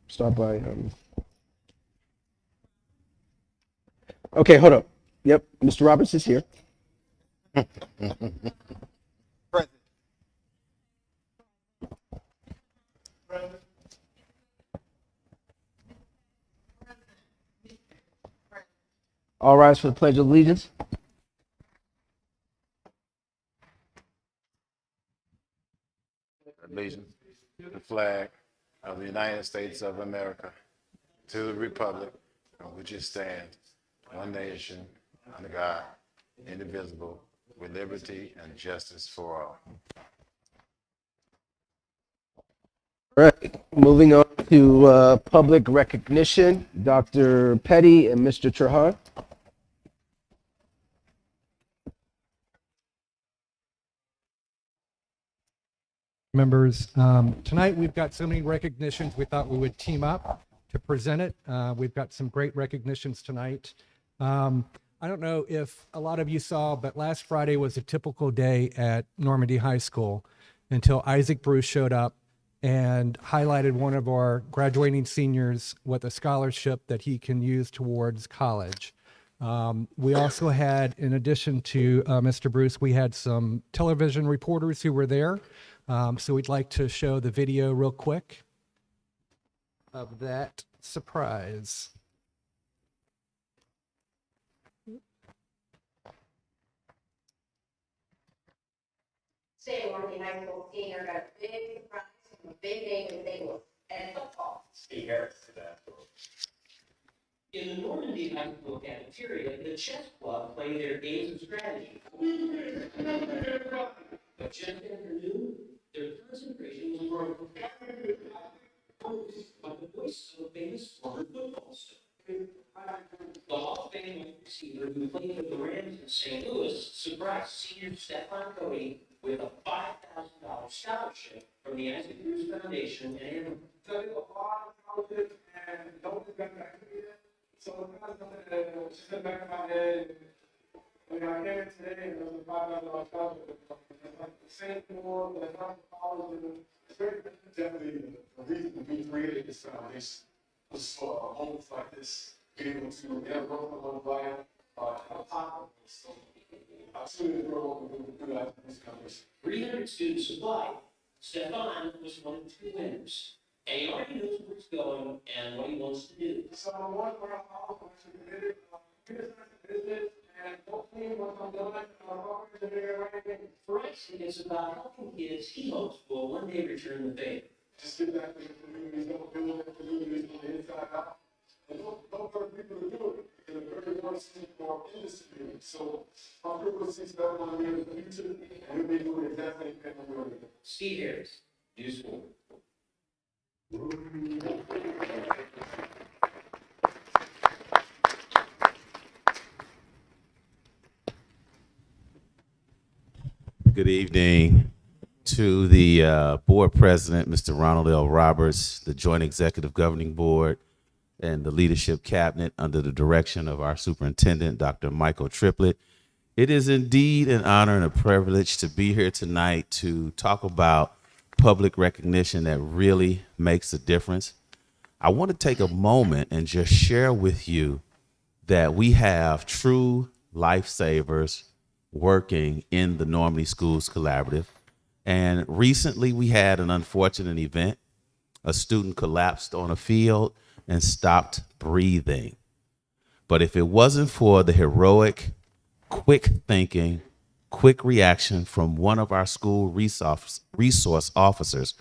start by, okay, hold up. Yep, Mr. Roberts is here. All rise for the Pledge of Allegiance. Allegiance to the flag of the United States of America, to the republic on which it stands, one nation, under God, indivisible, with liberty and justice for all. All right, moving on to public recognition. Dr. Petty and Mr. Trahan. Members, tonight we've got so many recognitions, we thought we would team up to present it. We've got some great recognitions tonight. I don't know if a lot of you saw, but last Friday was a typical day at Normandy High School until Isaac Bruce showed up and highlighted one of our graduating seniors with a scholarship that he can use towards college. We also had, in addition to Mr. Bruce, we had some television reporters who were there. So we'd like to show the video real quick of that surprise. Today, Normandy High School senior got a big surprise from a big name in St. Louis and football. Steve Harris to that. In the Normandy High School cafeteria, the chess club played their games of strategy. But just after noon, their concentration was broken. By the voice of a famous former football star. The Hall of Fame wide receiver who played with the Rams in St. Louis surprised senior Stephon Cody with a $5,000 scholarship from the Isaac Bruce Foundation and So I did a lot of scholarships and don't think back to me yet. So it's kind of something that just in the back of my head. When I came in today and there was a $5,000 scholarship, it's like the same more, but it's not college. And it's very definitely the reason we created this foundation was for homes like this, be able to get growth of life on top of this. So I truly grow up and do that in this foundation. 300 students applied. Stephon was one of two winners. And he already knows where he's going and what he wants to do. So I want to actually committed, business, and hopefully once I'm done, I'm going to do everything. For us, it's about helping kids he hopes will one day return the favor. Just get back to the communities, don't build the communities from the inside out. And don't hurt people to do it. Because they're very want to see more in this community. So I'm sure we'll see stuff on here in the future, and we'll be doing the exact same thing we're doing. Steve Harris, News 4. Good evening to the board president, Mr. Ronald L. Roberts, the Joint Executive Governing Board, and the leadership cabinet under the direction of our superintendent, Dr. Michael Triplett. It is indeed an honor and a privilege to be here tonight to talk about public recognition that really makes a difference. I want to take a moment and just share with you that we have true lifesavers working in the Normandy Schools Collaborative. And recently we had an unfortunate event. A student collapsed on a field and stopped breathing. But if it wasn't for the heroic, quick thinking, quick reaction from one of our school resource officers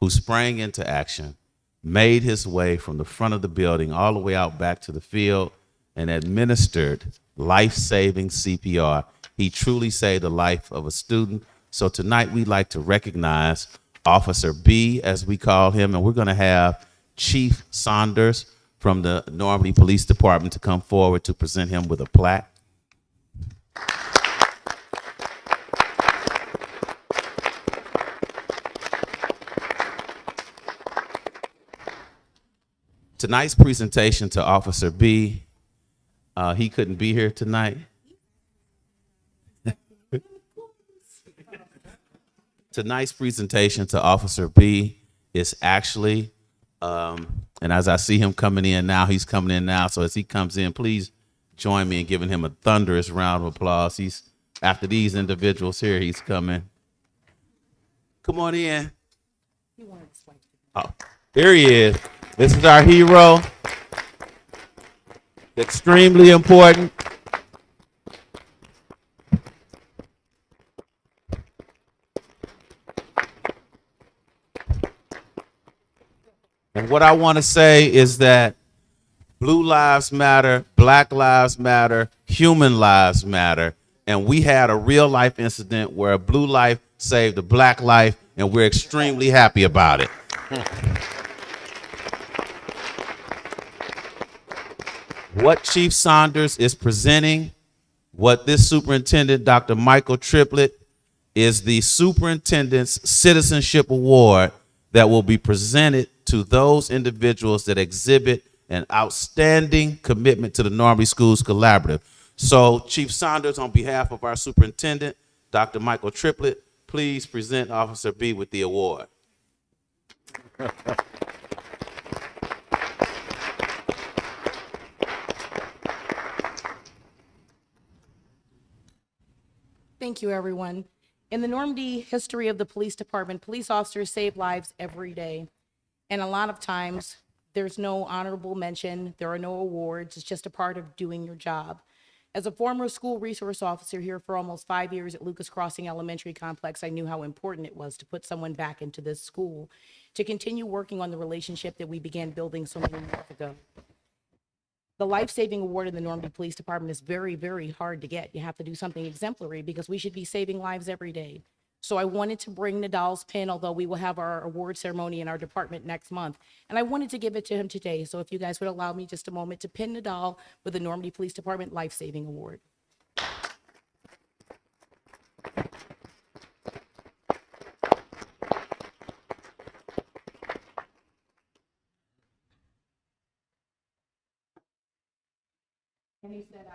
who sprang into action, made his way from the front of the building all the way out back to the field and administered life-saving CPR, he truly saved the life of a student. So tonight we'd like to recognize Officer B, as we call him, and we're going to have Chief Saunders from the Normandy Police Department to come forward to present him with a plaque. Tonight's presentation to Officer B, he couldn't be here tonight. Tonight's presentation to Officer B is actually And as I see him coming in now, he's coming in now. So as he comes in, please join me in giving him a thunderous round of applause. He's after these individuals here, he's coming. Come on in. Oh, here he is. This is our hero. Extremely important. And what I want to say is that Blue lives matter, Black lives matter, human lives matter. And we had a real life incident where a blue life saved a Black life, and we're extremely happy about it. What Chief Saunders is presenting, what this superintendent, Dr. Michael Triplett, is the Superintendent's Citizenship Award that will be presented to those individuals that exhibit an outstanding commitment to the Normandy Schools Collaborative. So, Chief Saunders, on behalf of our superintendent, Dr. Michael Triplett, please present Officer B with the award. Thank you, everyone. In the Normandy history of the police department, police officers save lives every day. And a lot of times, there's no honorable mention, there are no awards, it's just a part of doing your job. As a former school resource officer here for almost 5 years at Lucas Crossing Elementary Complex, I knew how important it was to put someone back into this school, to continue working on the relationship that we began building so many years ago. The life-saving award in the Normandy Police Department is very, very hard to get. You have to do something exemplary because we should be saving lives every day. So I wanted to bring Nadal's pin, although we will have our award ceremony in our department next month. And I wanted to give it to him today. So if you guys would allow me just a moment to pin Nadal with the Normandy Police Department Life-Saving Award. And he said,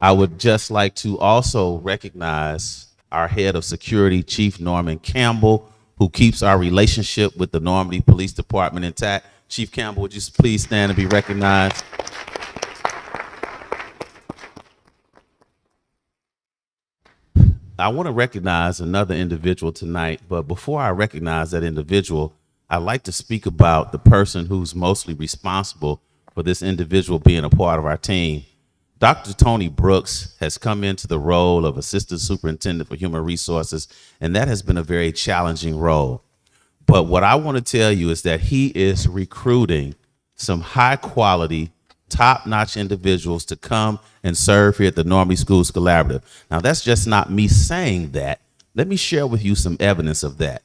I would just like to also recognize our head of security, Chief Norman Campbell, who keeps our relationship with the Normandy Police Department intact. Chief Campbell, would you please stand and be recognized? I want to recognize another individual tonight, but before I recognize that individual, I'd like to speak about the person who's mostly responsible for this individual being a part of our team. Dr. Tony Brooks has come into the role of Assistant Superintendent for Human Resources, and that has been a very challenging role. But what I want to tell you is that he is recruiting some high quality, top-notch individuals to come and serve here at the Normandy Schools Collaborative. Now, that's just not me saying that. Let me share with you some evidence of that.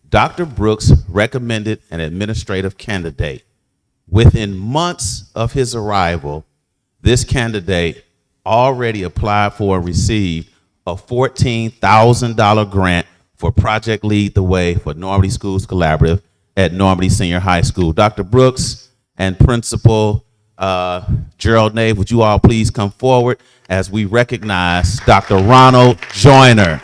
Dr. Brooks recommended an administrative candidate. Within months of his arrival, this candidate already applied for and received a $14,000 grant for Project Lead the Way for Normandy Schools Collaborative at Normandy Senior High School. Dr. Brooks and Principal Gerald Nave, would you all please come forward as we recognize Dr. Ronald Joyner.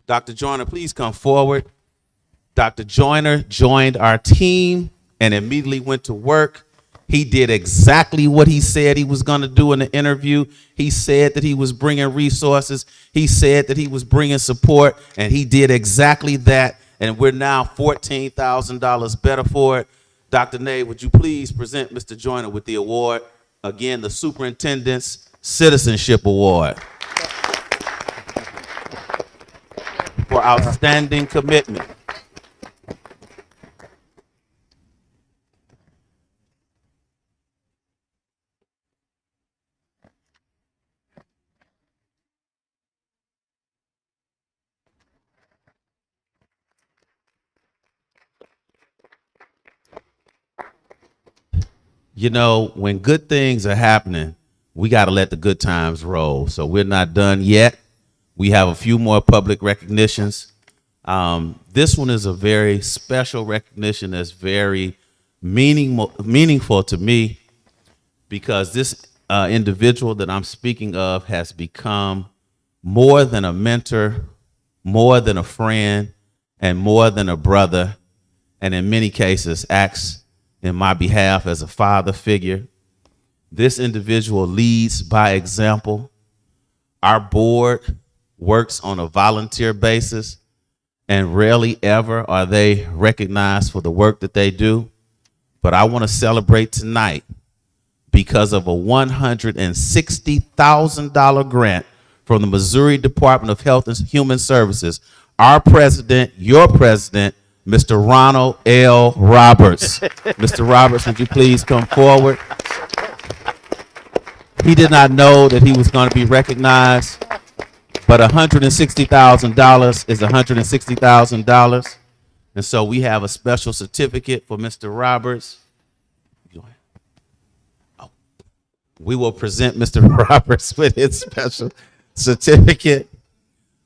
Dr. Joyner, please come forward. Dr. Joyner joined our team and immediately went to work. He did exactly what he said he was going to do in the interview. He said that he was bringing resources. He said that he was bringing support, and he did exactly that. And we're now $14,000 better for it. Dr. Nave, would you please present Mr. Joyner with the award? Again, the Superintendent's Citizenship Award for outstanding commitment. you know, when good things are happening, we got to let the good times roll. So we're not done yet. We have a few more public recognitions. This one is a very special recognition that's very meaningful to me, because this individual that I'm speaking of has become more than a mentor, more than a friend, and more than a brother, and in many cases acts in my behalf as a father figure. This individual leads by example. Our board works on a volunteer basis, and rarely ever are they recognized for the work that they do. But I want to celebrate tonight because of a $160,000 grant from the Missouri Department of Health and Human Services. Our president, your president, Mr. Ronald L. Roberts. Mr. Roberts, would you please come forward? He did not know that he was going to be recognized, but $160,000 is $160,000. And so we have a special certificate for Mr. Roberts. Oh. We will present Mr. Roberts with his special certificate.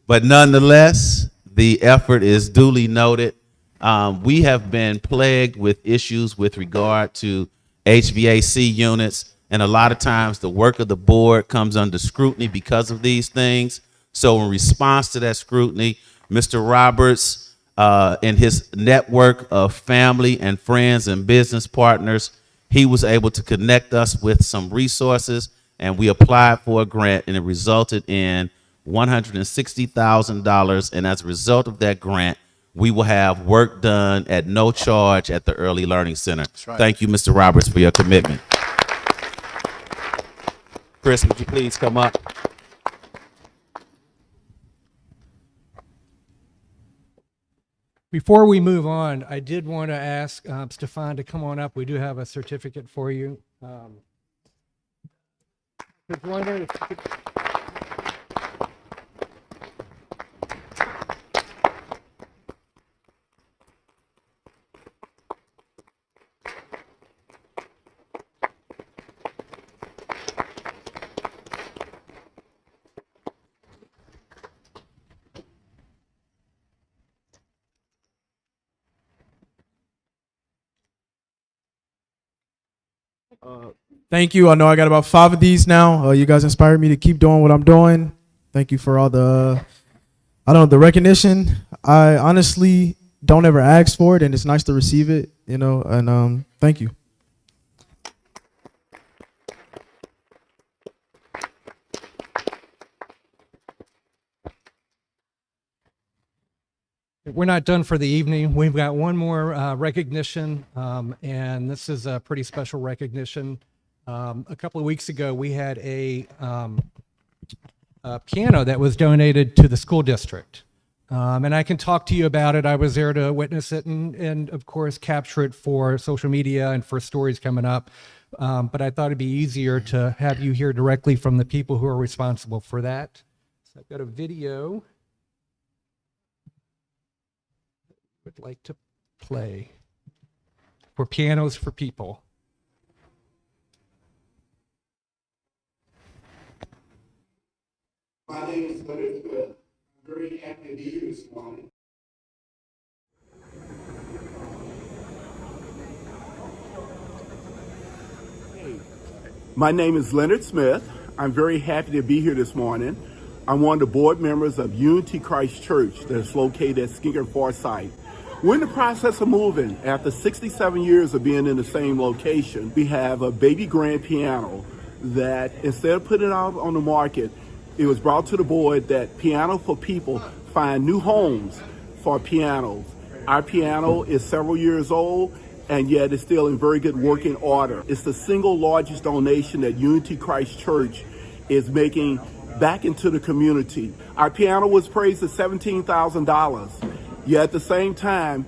But nonetheless, the effort is duly noted. We have been plagued with issues with regard to HVAC units, and a lot of times the work of the board comes under scrutiny because of these things. So in response to that scrutiny, Mr. Roberts and his network of family and friends and business partners, he was able to connect us with some resources, and we applied for a grant, and it resulted in $160,000. And as a result of that grant, we will have work done at no charge at the Early Learning Center. Right. Thank you, Mr. Roberts, for your commitment. Chris, would you please come up? Before we move on, I did want to ask Stefan to come on up. We do have a certificate for you. Just wondering if you could- Thank you. I know I got about 5 of these now. You guys inspired me to keep doing what I'm doing. Thank you for all the, the recognition. I honestly don't ever ask for it, and it's nice to receive it, and thank you. We're not done for the evening. We've got one more recognition, and this is a pretty special recognition. A couple of weeks ago, we had a piano that was donated to the school district. And I can talk to you about it. I was there to witness it and of course, capture it for social media and for stories coming up. But I thought it'd be easier to have you hear directly from the people who are responsible for that. So I've got a video would like to play for Pianos for People. My name is Leonard Smith. I'm very happy to be here this morning. My name is Leonard Smith. I'm very happy to be here this morning. I'm one of the board members of Unity Christ Church that's located at Skinker Forsyth. We're in the process of moving. After 67 years of being in the same location, we have a baby grand piano that instead of putting it out on the market, it was brought to the board that Piano for People find new homes for pianos. Our piano is several years old, and yet it's still in very good working order. It's the single largest donation that Unity Christ Church is making back into the community. Our piano was praised at $17,000. Yet at the same time,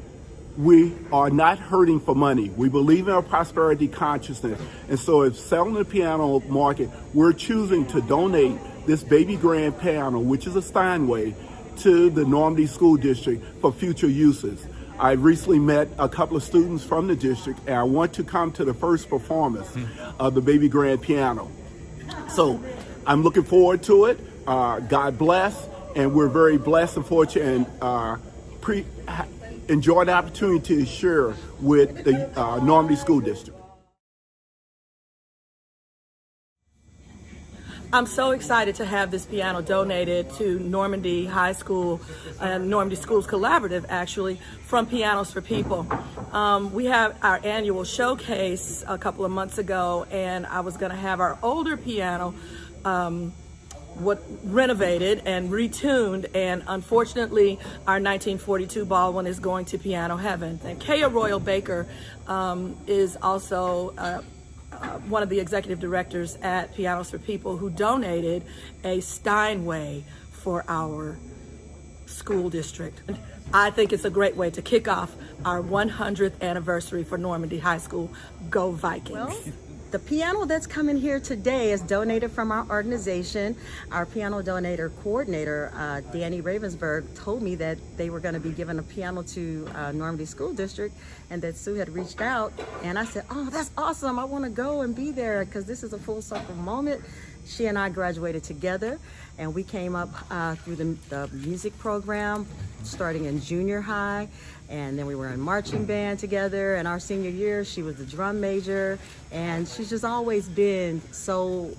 we are not hurting for money. We believe in our prosperity consciousness. And so if selling the piano market, we're choosing to donate this baby grand piano, which is a Steinway, to the Normandy School District for future uses. I recently met a couple of students from the district, and I want to come to the first performance of the Baby Grand Piano. So I'm looking forward to it. God bless, and we're very blessed and fortunate and enjoy the opportunity to share with the Normandy School District. I'm so excited to have this piano donated to Normandy High School and Normandy Schools Collaborative, actually, from Pianos for People. We have our annual showcase a couple of months ago, and I was going to have our older piano renovated and retuned, and unfortunately our 1942 Baldwin is going to Piano Heaven. And Kaya Royal Baker is also one of the executive directors at Pianos for People, who donated a Steinway for our school district. I think it's a great way to kick off our 100th anniversary for Normandy High School. Go Vikings. Well, the piano that's coming here today is donated from our organization. Our piano donator coordinator, Danny Ravensburg, told me that they were going to be giving a piano to Normandy School District, and that Sue had reached out. And I said, oh, that's awesome. I want to go and be there because this is a full circle moment. She and I graduated together, and we came up through the music program starting in junior high, and then we were in marching band together. And our senior year, she was the drum major, and she's just always been so,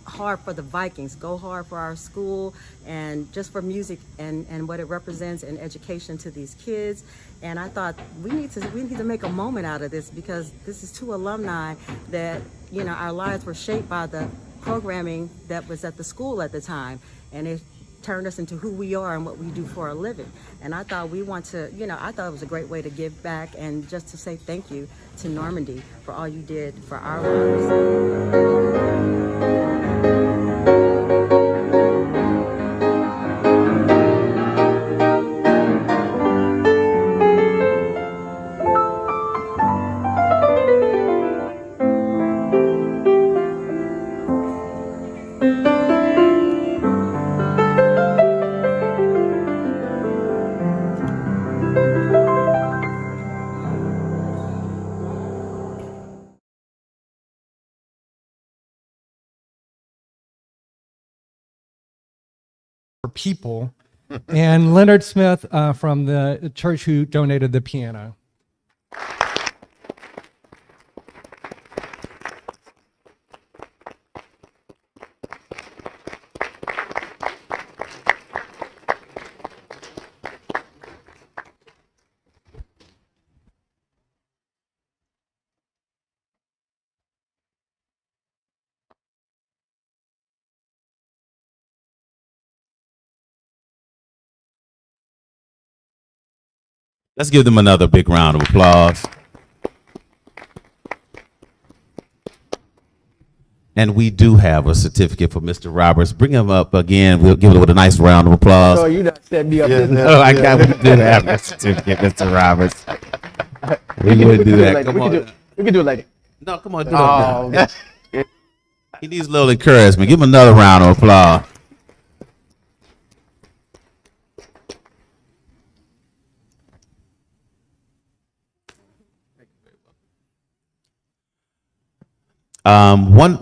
hard for the Vikings, go hard for our school, and just for music and what it represents in education to these kids. And I thought we need to make a moment out of this, because this is two alumni that, our lives were shaped by the programming that was at the school at the time, and it turned us into who we are and what we do for a living. And I thought I thought it was a great way to give back and just to say thank you to Normandy for all you did for our lives. For people, and Leonard Smith from the church who donated the piano. Let's give them another big round of applause. And we do have a certificate for Mr. Roberts. Bring him up again. We'll give it with a nice round of applause. Oh, you not setting me up. This No, we did have a certificate, Mr. Roberts. We would do that. Come on. We can do it later. No, come on, do it now. He needs a little encouragement. Give him another round of applause.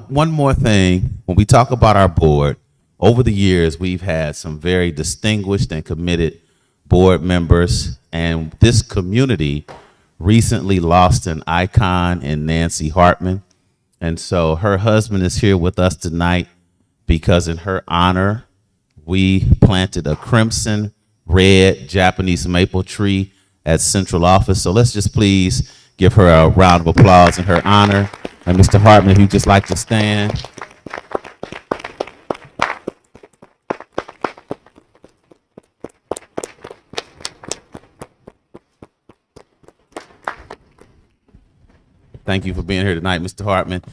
One more thing. When we talk about our board, over the years, we've had some very distinguished and committed board members, and this community recently lost an icon in Nancy Hartman. And so her husband is here with us tonight because in her honor, we planted a crimson red Japanese maple tree at central office. So let's just please give her a round of applause in her honor. And Mr. Hartman, if you'd just like to stand. Thank you for being here tonight, Mr. Hartman.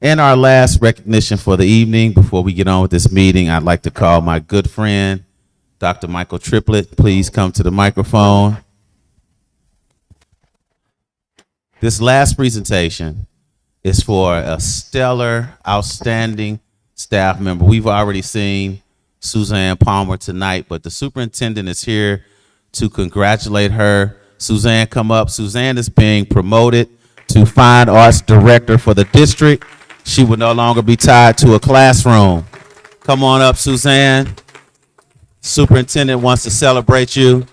And our last recognition for the evening, before we get on with this meeting, I'd like to call my good friend, Dr. Michael Triplett. Please come to the microphone. This last presentation is for a stellar, outstanding staff member. We've already seen Suzanne Palmer tonight, but the superintendent is here to congratulate her Suzanne come up. Suzanne is being promoted to Fine Arts Director for the district. She will no longer be tied to a classroom. Come on up, Suzanne. Superintendent wants to celebrate you.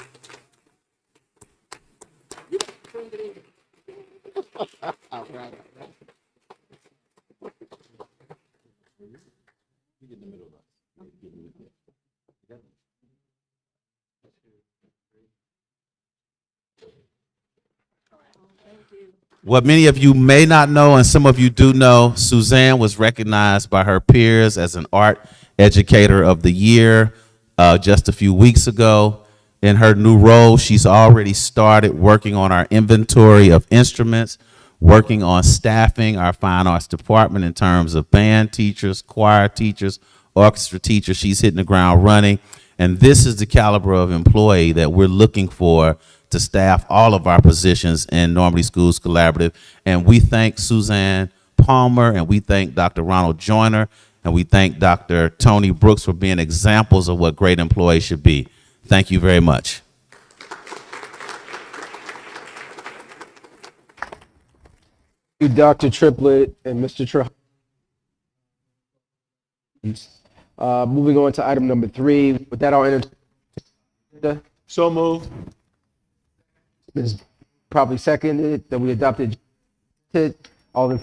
What many of you may not know, and some of you do know, Suzanne was recognized by her peers as an Art Educator of the Year just a few weeks ago. In her new role, she's already started working on our inventory of instruments, working on staffing our fine arts department in terms of band teachers, choir teachers, orchestra teachers. She's hitting the ground running. And this is the caliber of employee that we're looking for to staff all of our positions in Normandy Schools Collaborative. And we thank Suzanne Palmer, and we thank Dr. Ronald Joyner, and we thank Dr. Tony Brooks for being examples of what great employees should be. Thank you very much. You, Dr. Triplett and Mr. Trahan. Moving on to item number 3. With that, I'll entertain. So moved. Is probably seconded that we adopted it. All in.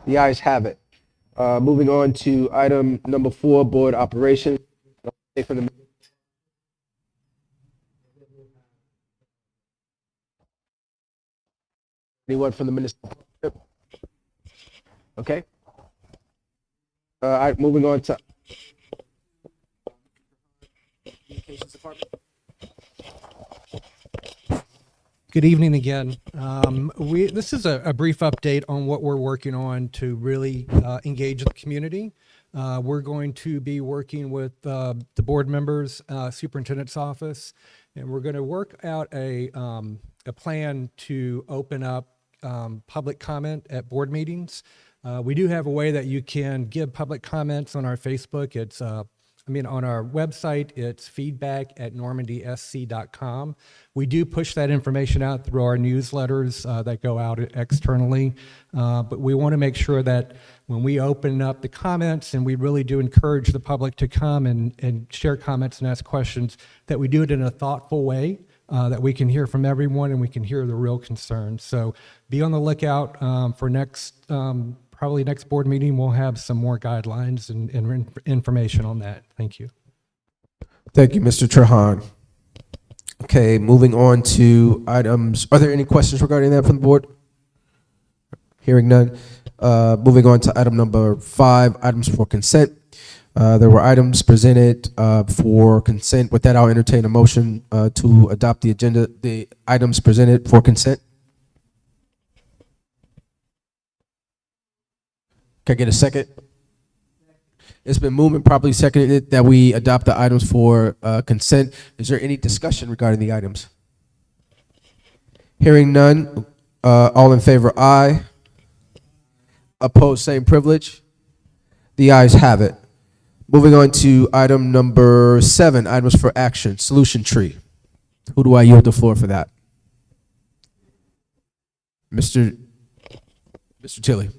The ayes have it. Moving on to item number 4, board operations. Anyone from the municipal? Okay. Moving on to communications department. Good evening again. This is a brief update on what we're working on to really engage the community. We're going to be working with the board members, superintendent's office, and we're going to work out a plan to open up public comment at board meetings. We do have a way that you can give public comments on our Facebook. It's on our website, it's feedback@normandysc.com. We do push that information out through our newsletters that go out externally, but we want to make sure that when we open up the comments, and we really do encourage the public to come and share comments and ask questions, that we do it in a thoughtful way, that we can hear from everyone and we can hear the real concerns. So be on the lookout for probably next board meeting. We'll have some more guidelines and information on that. Thank you. Thank you, Mr. Trahan. Okay, moving on to items. Are there any questions regarding that from the board? Hearing none. Moving on to item number 5, items for consent. There were items presented for consent. With that, I'll entertain a motion to adopt the agenda, the items presented for consent. Can I get a second? It's been moved and properly seconded that we adopt the items for consent. Is there any discussion regarding the items? Hearing none. All in favor, aye. Opposed, same privilege. The ayes have it. Moving on to item number 7, items for action, solution tree. Who do I yield the floor for that? Mr. Tilley.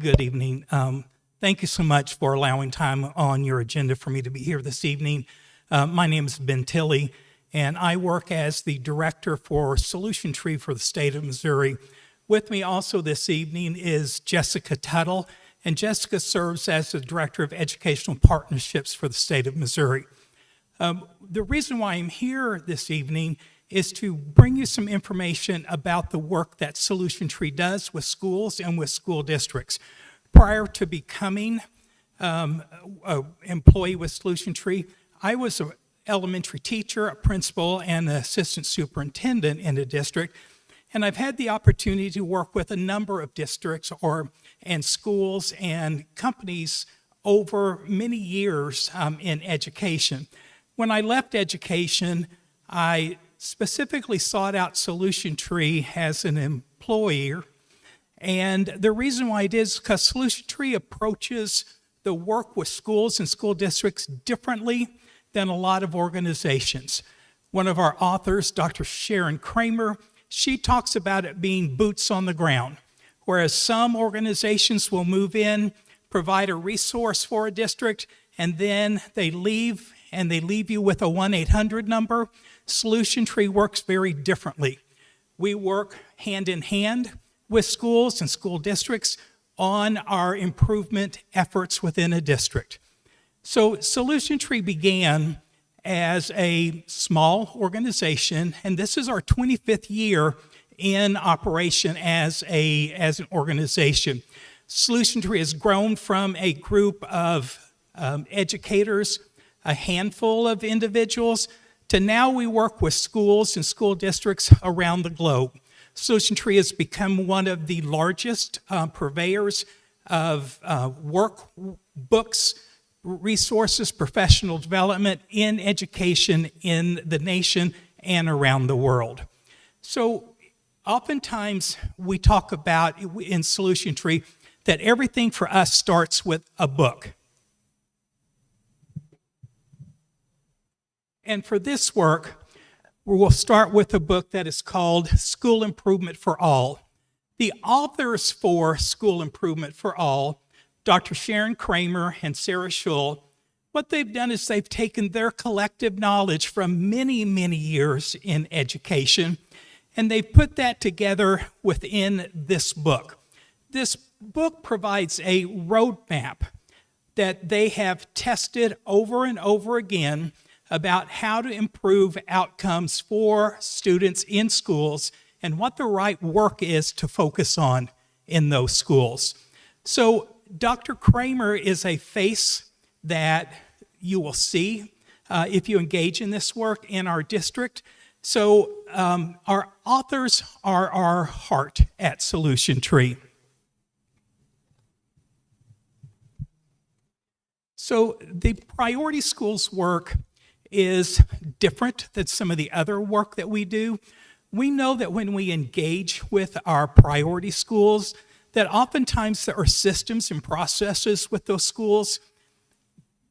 Good evening. Thank you so much for allowing time on your agenda for me to be here this evening. My name is Ben Tilley, and I work as the Director for Solution Tree for the state of Missouri. With me also this evening is Jessica Tuttle, and Jessica serves as the Director of Educational Partnerships for the state of Missouri. The reason why I'm here this evening is to bring you some information about the work that Solution Tree does with schools and with school districts. Prior to becoming an employee with Solution Tree, I was an elementary teacher, a principal, and an assistant superintendent in a district. And I've had the opportunity to work with a number of districts and schools and companies over many years in education. When I left education, I specifically sought out Solution Tree as an employer. And the reason why it is because Solution Tree approaches the work with schools and school districts differently than a lot of organizations. One of our authors, Dr. Sharon Kramer, she talks about it being boots on the ground, whereas some organizations will move in, provide a resource for a district, and then they leave, and they leave you with a 1-800 number. Solution Tree works very differently. We work hand in hand with schools and school districts on our improvement efforts within a district. So Solution Tree began as a small organization, and this is our 25th year in operation as an organization. Solution Tree has grown from a group of educators, a handful of individuals, to now we work with schools and school districts around the globe. Solution Tree has become one of the largest purveyors of books, resources, professional development in education in the nation and around the world. So oftentimes we talk about in Solution Tree that everything for us starts with a book. And for this work, we'll start with a book that is called School Improvement for All. The authors for School Improvement for All, Dr. Sharon Kramer and Sarah Schull, what they've done is they've taken their collective knowledge from many, many years in education, and they've put that together within this book. This book provides a roadmap that they have tested over and over again about how to improve outcomes for students in schools and what the right work is to focus on in those schools. So Dr. Kramer is a face that you will see if you engage in this work in our district. So our authors are our heart at Solution Tree. So the priority schools work is different than some of the other work that we do. We know that when we engage with our priority schools, that oftentimes there are systems and processes with those schools.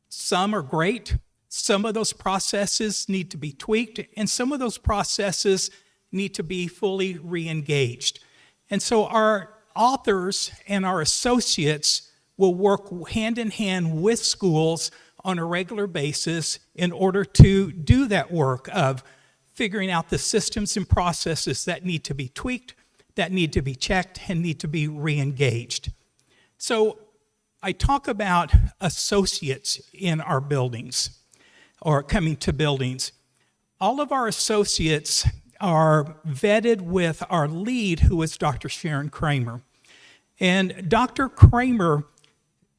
Some are great. Some of those processes need to be tweaked, and some of those processes need to be fully re-engaged. And so our authors and our associates will work hand in hand with schools on a regular basis in order to do that work of figuring out the systems and processes that need to be tweaked, that need to be checked, and need to be re-engaged. So I talk about associates in our buildings or coming to buildings. All of our associates are vetted with our lead, who is Dr. Sharon Kramer. And Dr. Kramer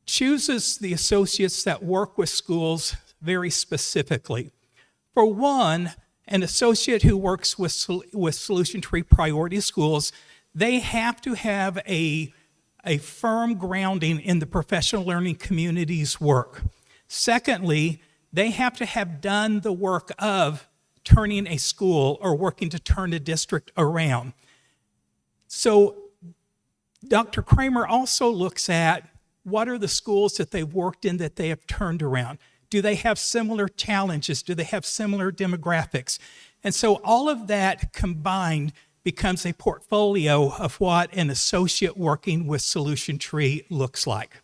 chooses the associates that work with schools very specifically. For one, an associate who works with Solution Tree Priority Schools, they have to have a firm grounding in the professional learning community's work. Secondly, they have to have done the work of turning a school or working to turn a district around. So Dr. Kramer also looks at what are the schools that they've worked in that they have turned around. Do they have similar challenges? Do they have similar demographics? And so all of that combined becomes a portfolio of what an associate working with Solution Tree looks like.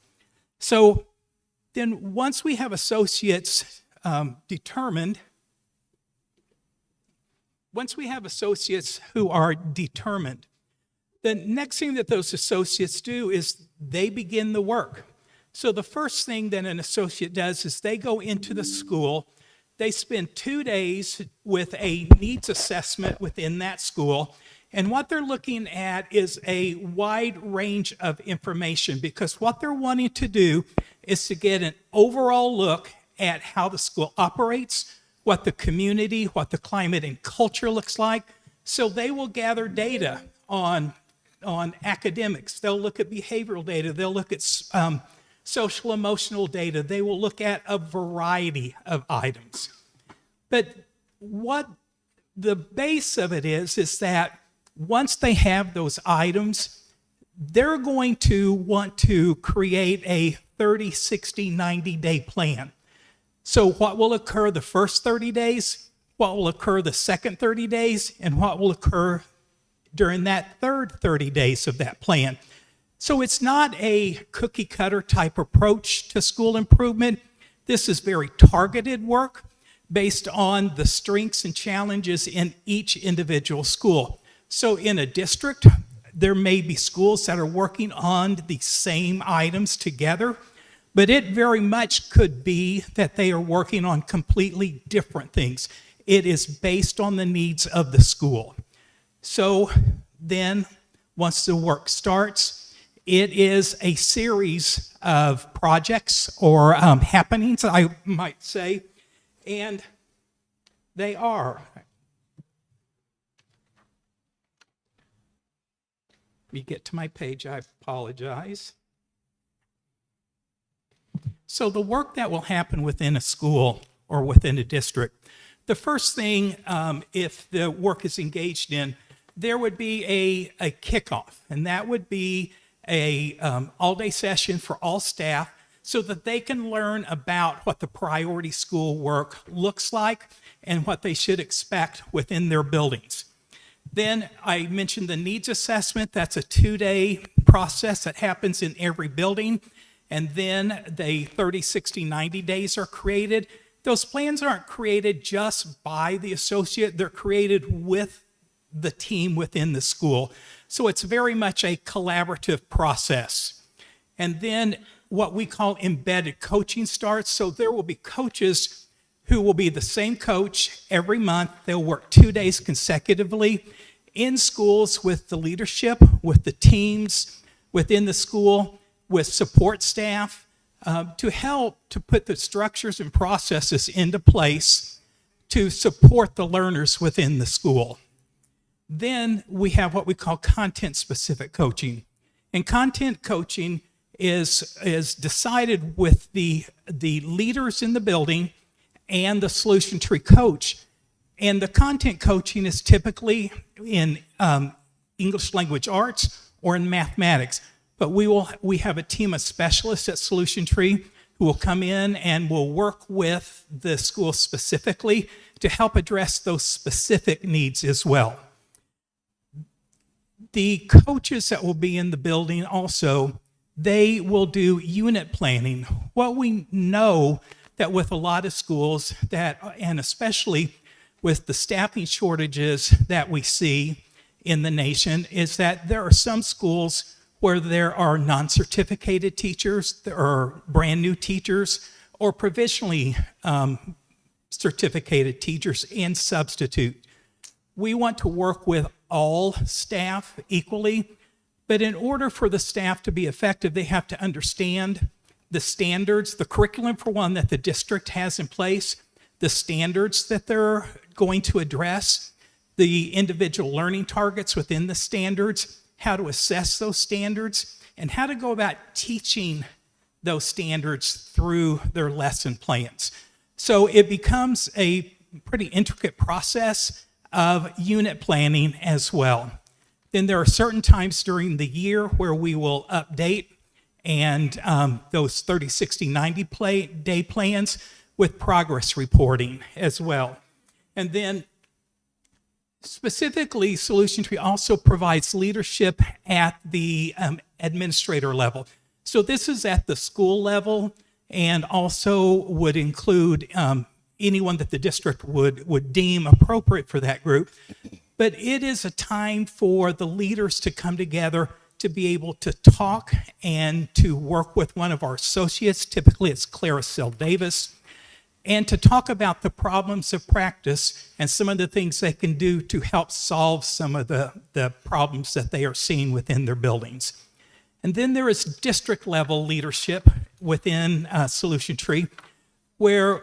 So then once we have associates determined, once we have associates who are determined, the next thing that those associates do is they begin the work. So the first thing that an associate does is they go into the school, They spend 2 days with a needs assessment within that school. And what they're looking at is a wide range of information, because what they're wanting to do is to get an overall look at how the school operates, what the community, what the climate and culture looks like. So they will gather data on academics. They'll look at behavioral data. They'll look at social emotional data. They will look at a variety of items. But what the base of it is that once they have those items, they're going to want to create a 30, 60, 90-day plan. So what will occur the first 30 days, what will occur the second 30 days, and what will occur during that third 30 days of that plan. So it's not a cookie cutter type approach to school improvement. This is very targeted work based on the strengths and challenges in each individual school. So in a district, there may be schools that are working on the same items together, but it very much could be that they are working on completely different things. It is based on the needs of the school. So then, once the work starts, it is a series of projects or happenings, I might say, and they are. Let me get to my page, I apologize. So the work that will happen within a school or within a district, the first thing, if the work is engaged in, there would be a kickoff, and that would be a all-day session for all staff so that they can learn about what the priority school work looks like and what they should expect within their buildings. Then I mentioned the needs assessment. That's a 2-day process that happens in every building. And then the 30, 60, 90 days are created. Those plans aren't created just by the associate. They're created with the team within the school. So it's very much a collaborative process. And then what we call embedded coaching starts. So there will be coaches who will be the same coach every month. They'll work 2 days consecutively in schools with the leadership, with the teams within the school, with support staff, to help to put the structures and processes into place to support the learners within the school. Then we have what we call content-specific coaching. And content coaching is decided with the leaders in the building and the solution tree coach. And the content coaching is typically in English language arts or in mathematics. But we have a team of specialists at Solution Tree who will come in and will work with the school specifically to help address those specific needs as well. The coaches that will be in the building also, they will do unit planning. What we know that with a lot of schools and especially with the staffing shortages that we see in the nation, is that there are some schools where there are non-certificated teachers, there are brand new teachers, or provisionally certificated teachers and substitute. We want to work with all staff equally, but in order for the staff to be effective, they have to understand the standards, the curriculum for one that the district has in place, the standards that they're going to address, the individual learning targets within the standards, how to assess those standards, and how to go about teaching those standards through their lesson plans. So it becomes a pretty intricate process of unit planning as well. Then there are certain times during the year where we will update and those 30, 60, 90 day plans with progress reporting as well. And then specifically, Solution Tree also provides leadership at the administrator level. So this is at the school level and also would include anyone that the district would deem appropriate for that group. But it is a time for the leaders to come together to be able to talk and to work with one of our associates. Typically, it's Clara Sell Davis. and to talk about the problems of practice and some of the things they can do to help solve some of the problems that they are seeing within their buildings. And then there is district level leadership within Solution Tree, where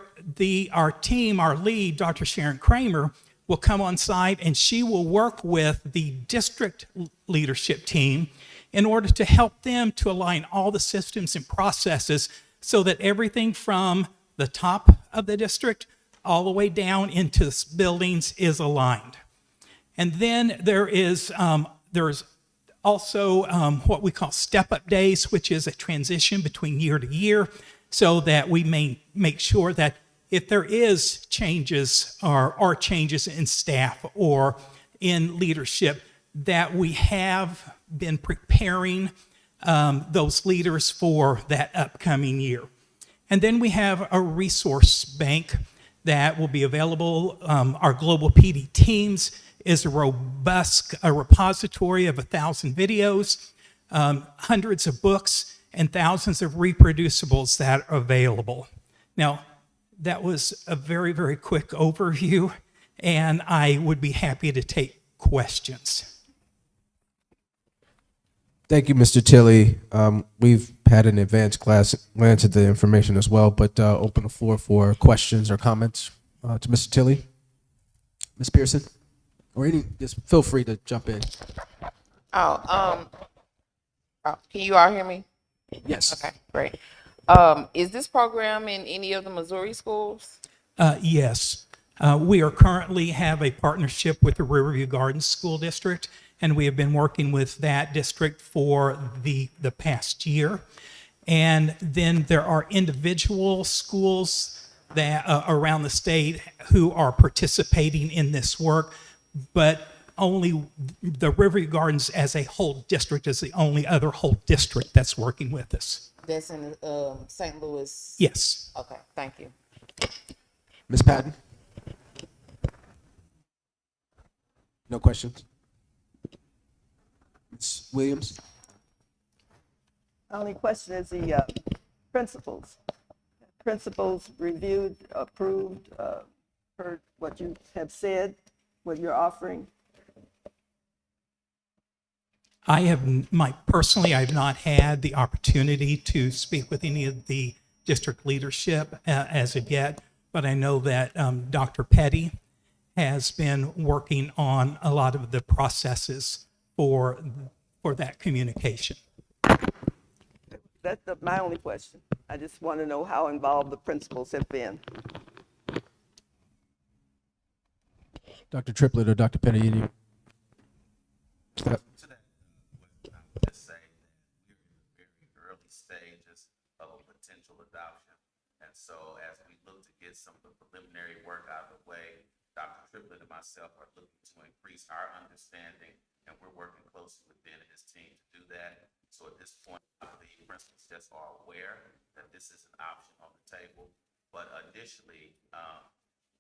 our team, our lead, Dr. Sharon Kramer, will come on site and she will work with the district leadership team in order to help them to align all the systems and processes so that everything from the top of the district all the way down into the buildings is aligned. And then there's also what we call step-up days, which is a transition between year to year, so that we may make sure that if there is changes or changes in staff or in leadership, that we have been preparing those leaders for that upcoming year. And then we have a resource bank that will be available. Our Global PD Teams is a robust repository of 1,000 videos, hundreds of books, and thousands of reproducibles that are available. Now, that was a very, very quick overview, and I would be happy to take questions. Thank you, Mr. Tilley. We've had an advanced glance at the information as well, but open the floor for questions or comments to Mr. Tilley. Ms. Pearson, or just feel free to jump in. Can you all hear me? Yes. Okay, great. Is this program in any of the Missouri schools? Yes. We are currently have a partnership with the Riverview Gardens School District, and we have been working with that district for the past year. And then there are individual schools that around the state who are participating in this work, but only the Riverview Gardens as a whole district is the only other whole district that's working with us. That's in St. Louis? Yes. Okay, thank you. Ms. Patton? No questions? Ms. Williams? Only question is the principals. Principals reviewed, approved, heard what you have said, what you're offering. I have personally, I've not had the opportunity to speak with any of the district leadership as of yet, but I know that Dr. Petty has been working on a lot of the processes for that communication. That's my only question. I just want to know how involved the principals have been. Dr. Triplett or Dr. Petty? Any? Just say that we're in the very early stages of a potential adoption. And so as we look to get some of the preliminary work out of the way, Dr. Triplett and myself are looking to increase our understanding, and we're working closely with Ben and his team to do that. So at this point, I believe principals just are aware that this is an option on the table. But initially,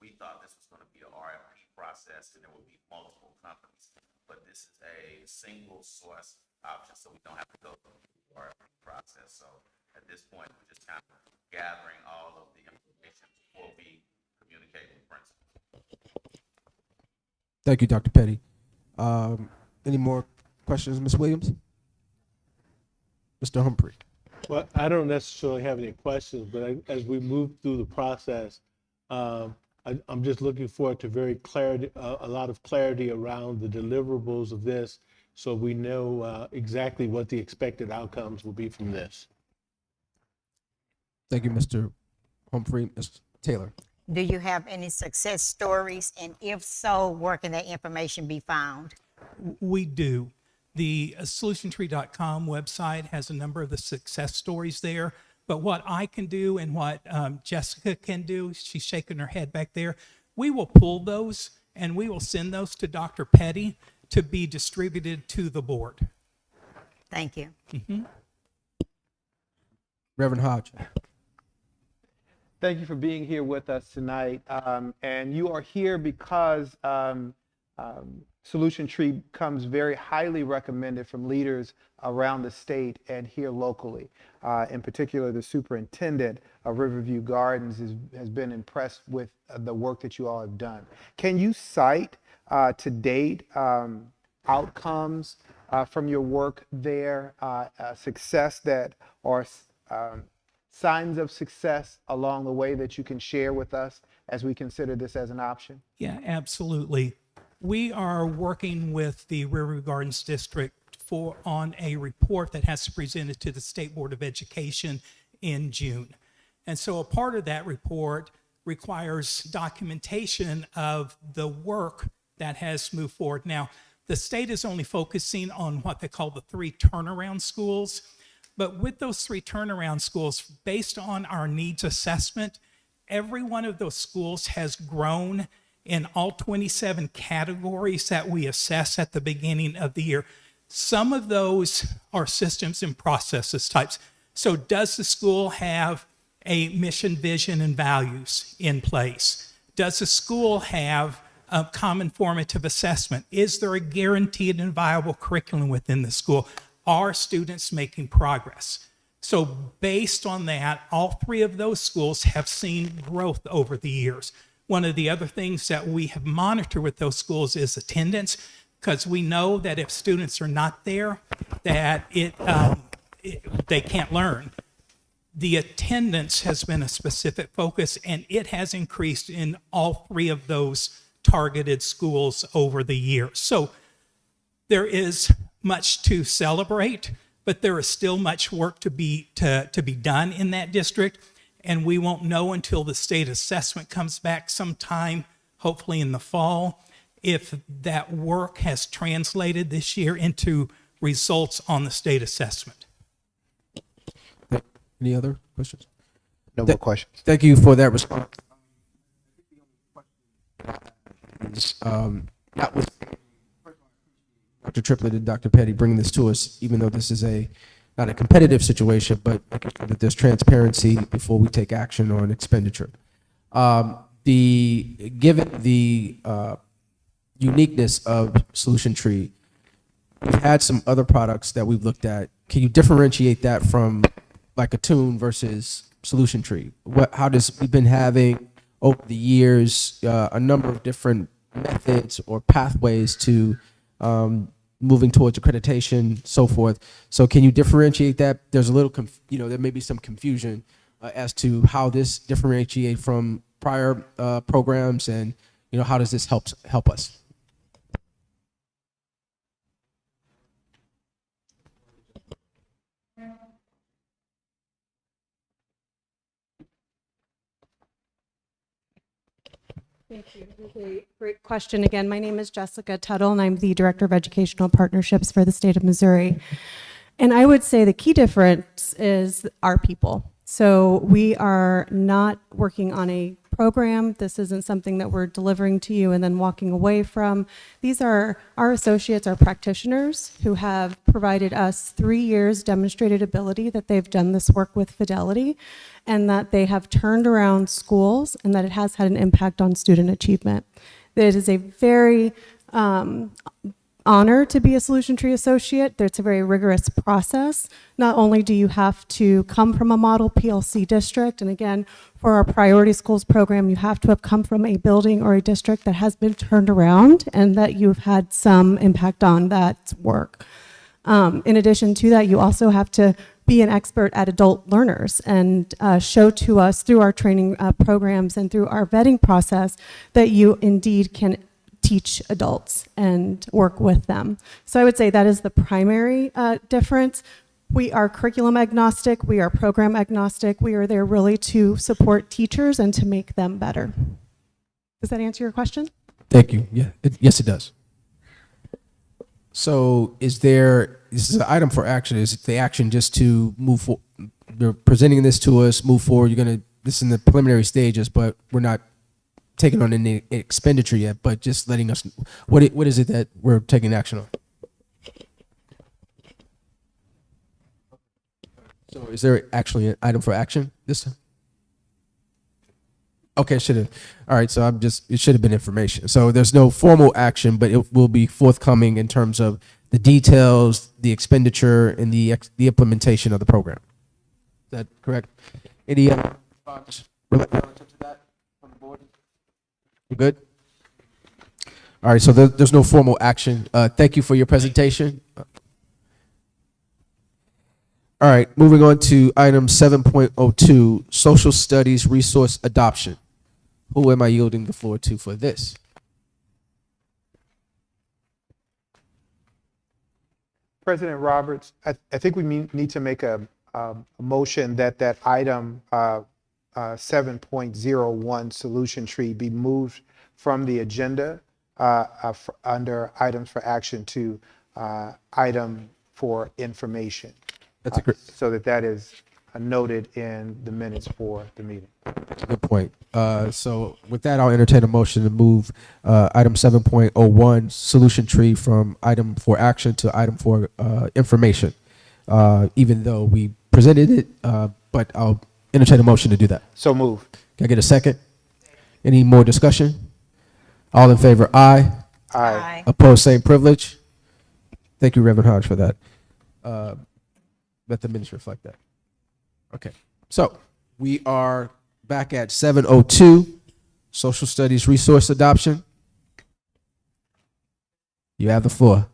we thought this was going to be an RFP process and there would be multiple companies. But this is a single source option, so we don't have to go through the RFP process. So at this point, we're just kind of gathering all of the information before we communicate with principals. Thank you, Dr. Petty. Any more questions, Ms. Williams? Mr. Humphrey? Well, I don't necessarily have any questions, but as we move through the process, I'm just looking forward to a lot of clarity around the deliverables of this, so we know exactly what the expected outcomes will be from this. Thank you, Mr. Humphrey. Ms. Taylor? Do you have any success stories? And if so, where can that information be found? We do. The solutiontree.com website has a number of the success stories there. But what I can do and what Jessica can do, she's shaking her head back there, we will pull those and we will send those to Dr. Petty to be distributed to the board. Thank you. Mm-hmm. Reverend Hodge? Thank you for being here with us tonight. And you are here because Solution Tree comes very highly recommended from leaders around the state and here locally. In particular, the superintendent of Riverview Gardens has been impressed with the work that you all have done. Can you cite to date outcomes from your work there, success that or signs of success along the way that you can share with us as we consider this as an option? Yeah, absolutely. We are working with the Riverview Gardens District on a report that has to be presented to the State Board of Education in June. And so a part of that report requires documentation of the work that has moved forward. Now, the state is only focusing on what they call the 3 turnaround schools. But with those 3 turnaround schools, based on our needs assessment, every one of those schools has grown in all 27 categories that we assess at the beginning of the year. Some of those are systems and processes types. So does the school have a mission, vision, and values in place? Does the school have a common formative assessment? Is there a guaranteed and viable curriculum within the school? Are students making progress? So based on that, all 3 of those schools have seen growth over the years. One of the other things that we have monitored with those schools is attendance, because we know that if students are not there, that they can't learn. The attendance has been a specific focus, and it has increased in all 3 of those targeted schools over the years. So there is much to celebrate, but there is still much work to be done in that district, and we won't know until the state assessment comes back sometime, hopefully in the fall, if that work has translated this year into results on the state assessment. Any other questions? No more questions. Thank you for that response. That was Dr. Triplett and Dr. Petty bringing this to us, even though this is not a competitive situation, but that there's transparency before we take action on expenditure. Given the uniqueness of Solution Tree, we've had some other products that we've looked at. Can you differentiate that from like a Tune versus Solution Tree? We've been having over the years a number of different methods or pathways to moving towards accreditation, so forth. So can you differentiate that? There's a little, there may be some confusion as to how this differentiate from prior programs, and how does this help us? Thank you. This is a great question. Again, my name is Jessica Tuttle, and I'm the Director of Educational Partnerships for the state of Missouri. And I would say the key difference is our people. So we are not working on a program. This isn't something that we're delivering to you and then walking away from. These are our associates, our practitioners, who have provided us 3 years demonstrated ability that they've done this work with fidelity, and that they have turned around schools, and that it has had an impact on student achievement. It is a very honor to be a Solution Tree associate. It's a very rigorous process. Not only do you have to come from a model PLC district, and again, for our priority schools program, you have to have come from a building or a district that has been turned around and that you've had some impact on that work. In addition to that, you also have to be an expert at adult learners and show to us through our training programs and through our vetting process that you indeed can teach adults and work with them. So I would say that is the primary difference. We are curriculum agnostic, we are program agnostic, we are there really to support teachers and to make them better. Does that answer your question? Thank you. Yeah, yes, it does. So this is an item for action. Is the action just to move forward? You're presenting this to us, move forward. This is in the preliminary stages, but we're not taking on any expenditure yet, but just letting us, what is it that we're taking action on? So is there actually an item for action this time? Okay, should have. All right, so it should have been information. So there's no formal action, but it will be forthcoming in terms of the details, the expenditure, and the implementation of the program. Is that correct? Any thoughts relative to that from the board? You good? All right, so there's no formal action. Thank you for your presentation. All right, moving on to item 7.02, social studies resource adoption. Who am I yielding the floor to for this? President Roberts, I think we need to make a motion that item 7.01 solution tree be moved from the agenda under items for action to item for information. That's a great. So that is noted in the minutes for the meeting. Good point. So with that, I'll entertain a motion to move item 7.01 solution tree from item for action to item for information, even though we presented it, but I'll entertain a motion to do that. So move. Can I get a second? Any more discussion? All in favor, aye. Aye. Opposed, same privilege. Thank you, Reverend Hodge, for that. Let the minutes reflect that. Okay, so we are back at 7:02, social studies resource adoption. You have the floor.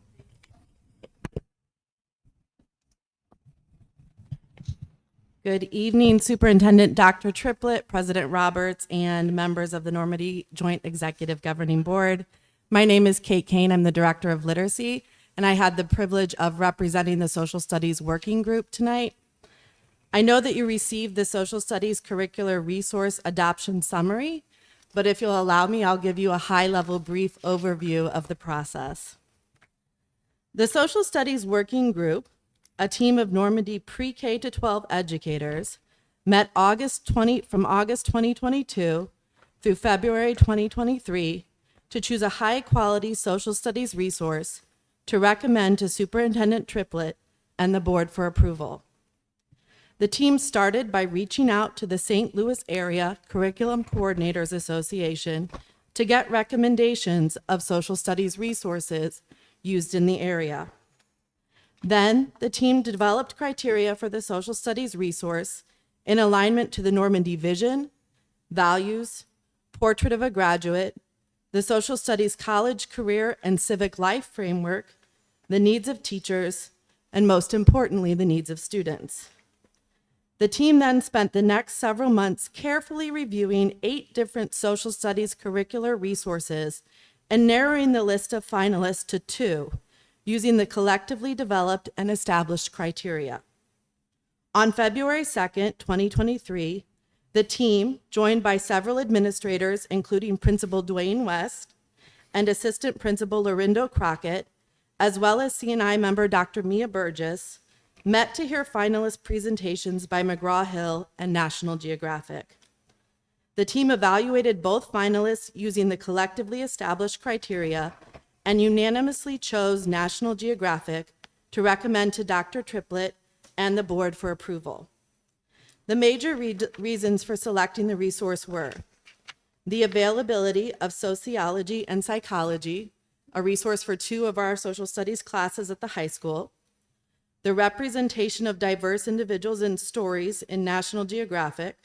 Good evening, Superintendent Dr. Triplett, President Roberts, and members of the Normandy Joint Executive Governing Board. My name is Kate Kane. I'm the Director of Literacy, and I had the privilege of representing the Social Studies Working Group tonight. I know that you received the Social Studies Curricular Resource Adoption Summary, but if you'll allow me, I'll give you a high-level brief overview of the process. The Social Studies Working Group, a team of Normandy pre-K to 12 educators, met from August 2022 through February 2023 to choose a high-quality social studies resource to recommend to Superintendent Triplett and the board for approval. The team started by reaching out to the St. Louis Area Curriculum Coordinators Association to get recommendations of social studies resources used in the area. Then, the team developed criteria for the social studies resource in alignment to the Normandy vision, values, portrait of a graduate, the social studies college, career, and civic life framework, the needs of teachers, and most importantly, the needs of students. The team then spent the next several months carefully reviewing 8 different social studies curricular resources and narrowing the list of finalists to 2, using the collectively developed and established criteria. On February 2nd, 2023, the team, joined by several administrators, including Principal Dwayne West and Assistant Principal Lorindo Crockett, as well as C&I member Dr. Mia Burgess, met to hear finalist presentations by McGraw-Hill and National Geographic. The team evaluated both finalists using the collectively established criteria and unanimously chose National Geographic to recommend to Dr. Triplett and the board for approval. The major reasons for selecting the resource were the availability of sociology and psychology, a resource for 2 of our social studies classes at the high school, the representation of diverse individuals and stories in National Geographic,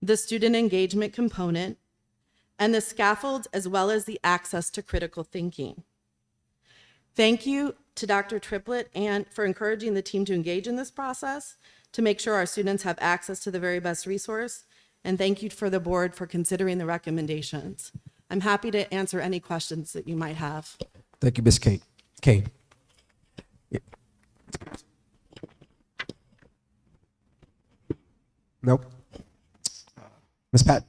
the student engagement component, and the scaffolds, as well as the access to critical thinking. Thank you to Dr. Triplett and for encouraging the team to engage in this process to make sure our students have access to the very best resource. And thank you for the board for considering the recommendations. I'm happy to answer any questions that you might have. Thank you, Ms. Kate. Kane. Nope. Ms. Pat.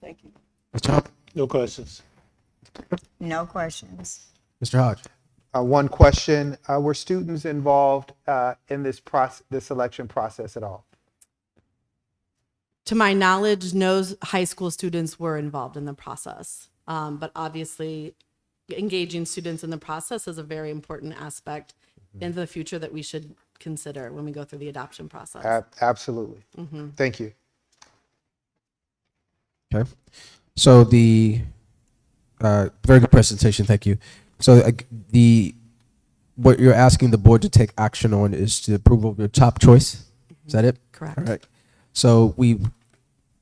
Thank you. Mr. Hodge. No questions. No questions. Mr. Hodge. One question, were students involved in this selection process at all? To my knowledge, no high school students were involved in the process. But obviously, engaging students in the process is a very important aspect in the future that we should consider when we go through the adoption process. Absolutely. Mhm. Thank you. Okay. So very good presentation. Thank you. So what you're asking the board to take action on is the approval of your top choice. Is that it? Correct. All right. So we've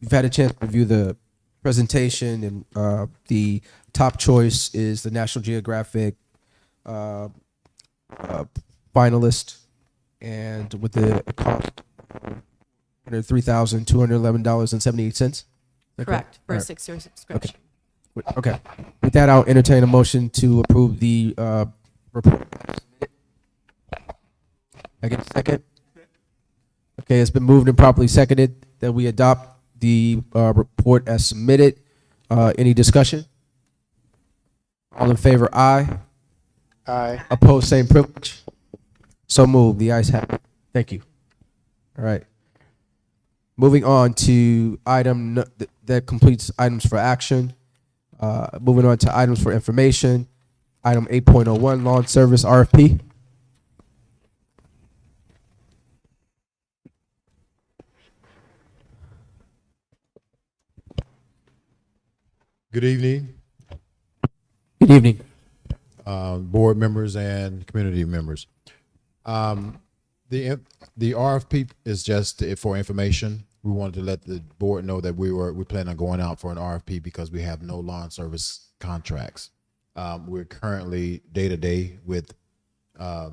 had a chance to review the presentation, and the top choice is the National Geographic finalist, and with the cost $3,211.78. Correct. For a All right. 6-year subscription. Okay. With that, I'll entertain a motion to approve the report. I get a second? Okay, it's been moved and properly seconded that we adopt the report as submitted. Any discussion? All in favor, aye. Aye. Opposed, same privilege. So moved. The ayes have it. Thank you. All right. Moving on to that completes items for action. Moving on to items for information. Item 8.01, lawn service RFP. Good evening. Good evening. Board members and community members. The RFP is just for information. We wanted to let the board know that we plan on going out for an RFP because we have no lawn service contracts. We're currently day to day with a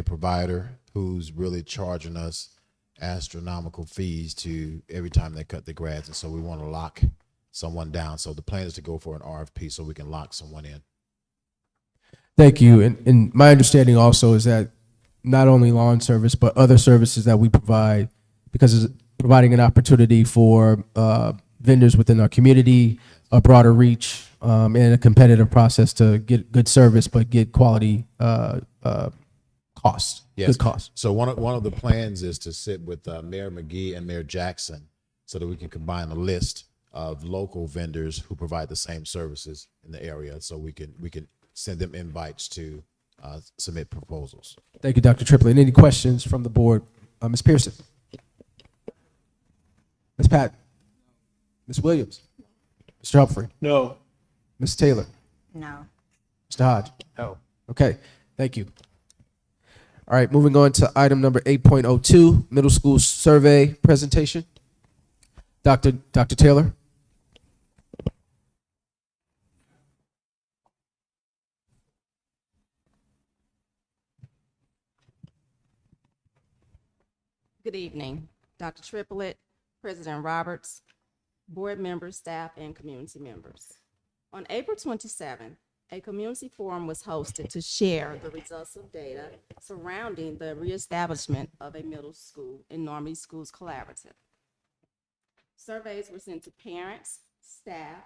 provider who's really charging us astronomical fees to every time they cut the grass, and so we want to lock someone down. So the plan is to go for an RFP so we can lock someone in. Thank you. And my understanding also is that not only lawn service, but other services that we provide, because it's providing an opportunity for vendors within our community, a broader reach, and a competitive process to get good service, but get quality cost. Yes. Good cost. So one of the plans is to sit with Mayor McGee and Mayor Jackson so that we can combine a list of local vendors who provide the same services in the area, so we can send them invites to submit proposals. Thank you, Dr. Triplett. Any questions from the board? Ms. Pearson? Ms. Patton? Ms. Williams? Mr. Humphrey? No. Ms. Taylor? No. Mr. Hodge? No. Okay, thank you. All right, moving on to item number 8.02, middle school survey presentation. Dr. Taylor? Good evening, Dr. Triplett, President Roberts, board members, staff, and community members. On April 27, a community forum was hosted to share the results of data surrounding the reestablishment of a middle school in Normandy Schools Collaborative. Surveys were sent to parents, staff,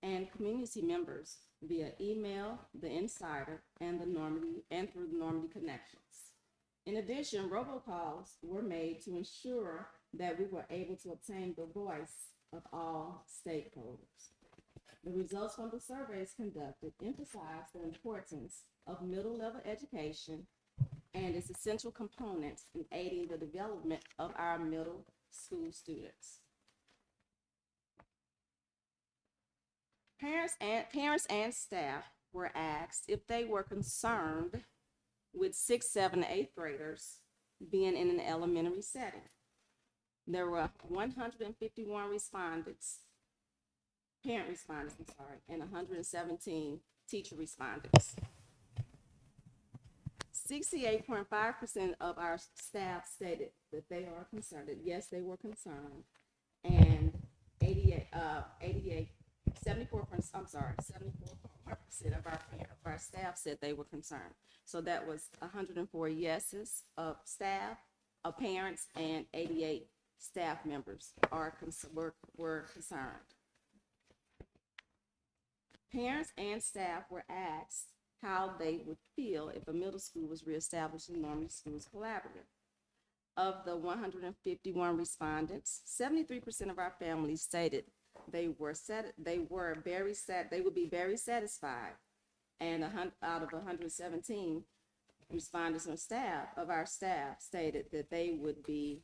and community members via email, the Insider, and through the Normandy Connections. In addition, robocalls were made to ensure that we were able to obtain the voice of all stakeholders. The results from the surveys conducted emphasize the importance of middle-level education and its essential components in aiding the development of our middle school students. Parents and staff were asked if they were concerned with 6th, 7th, and 8th graders being in an elementary setting. There were 151 parent respondents, and 117 teacher respondents. 68.5% of our staff stated that they are concerned, that yes, they were concerned, and 74% of our staff said they were concerned. So that was 104 yeses of staff, of parents, and 88 staff members were concerned. Parents and staff were asked how they would feel if a middle school was reestablished in Normandy Schools Collaborative. Of the 151 respondents, 73% of our families stated they would be very satisfied, and out of 117, respondents on staff, of our staff, stated that they would be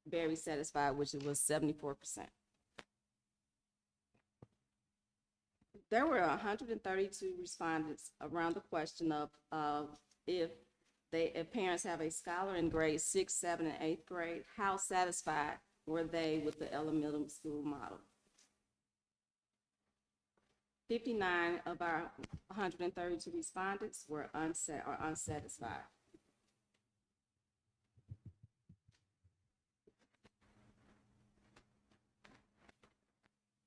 very satisfied, which it was 74%. There were 132 respondents around the question of if parents have a scholar in grades 6, 7, and 8th grade, how satisfied were they with the elementary school model? 59 of our 132 respondents were unsatisfied.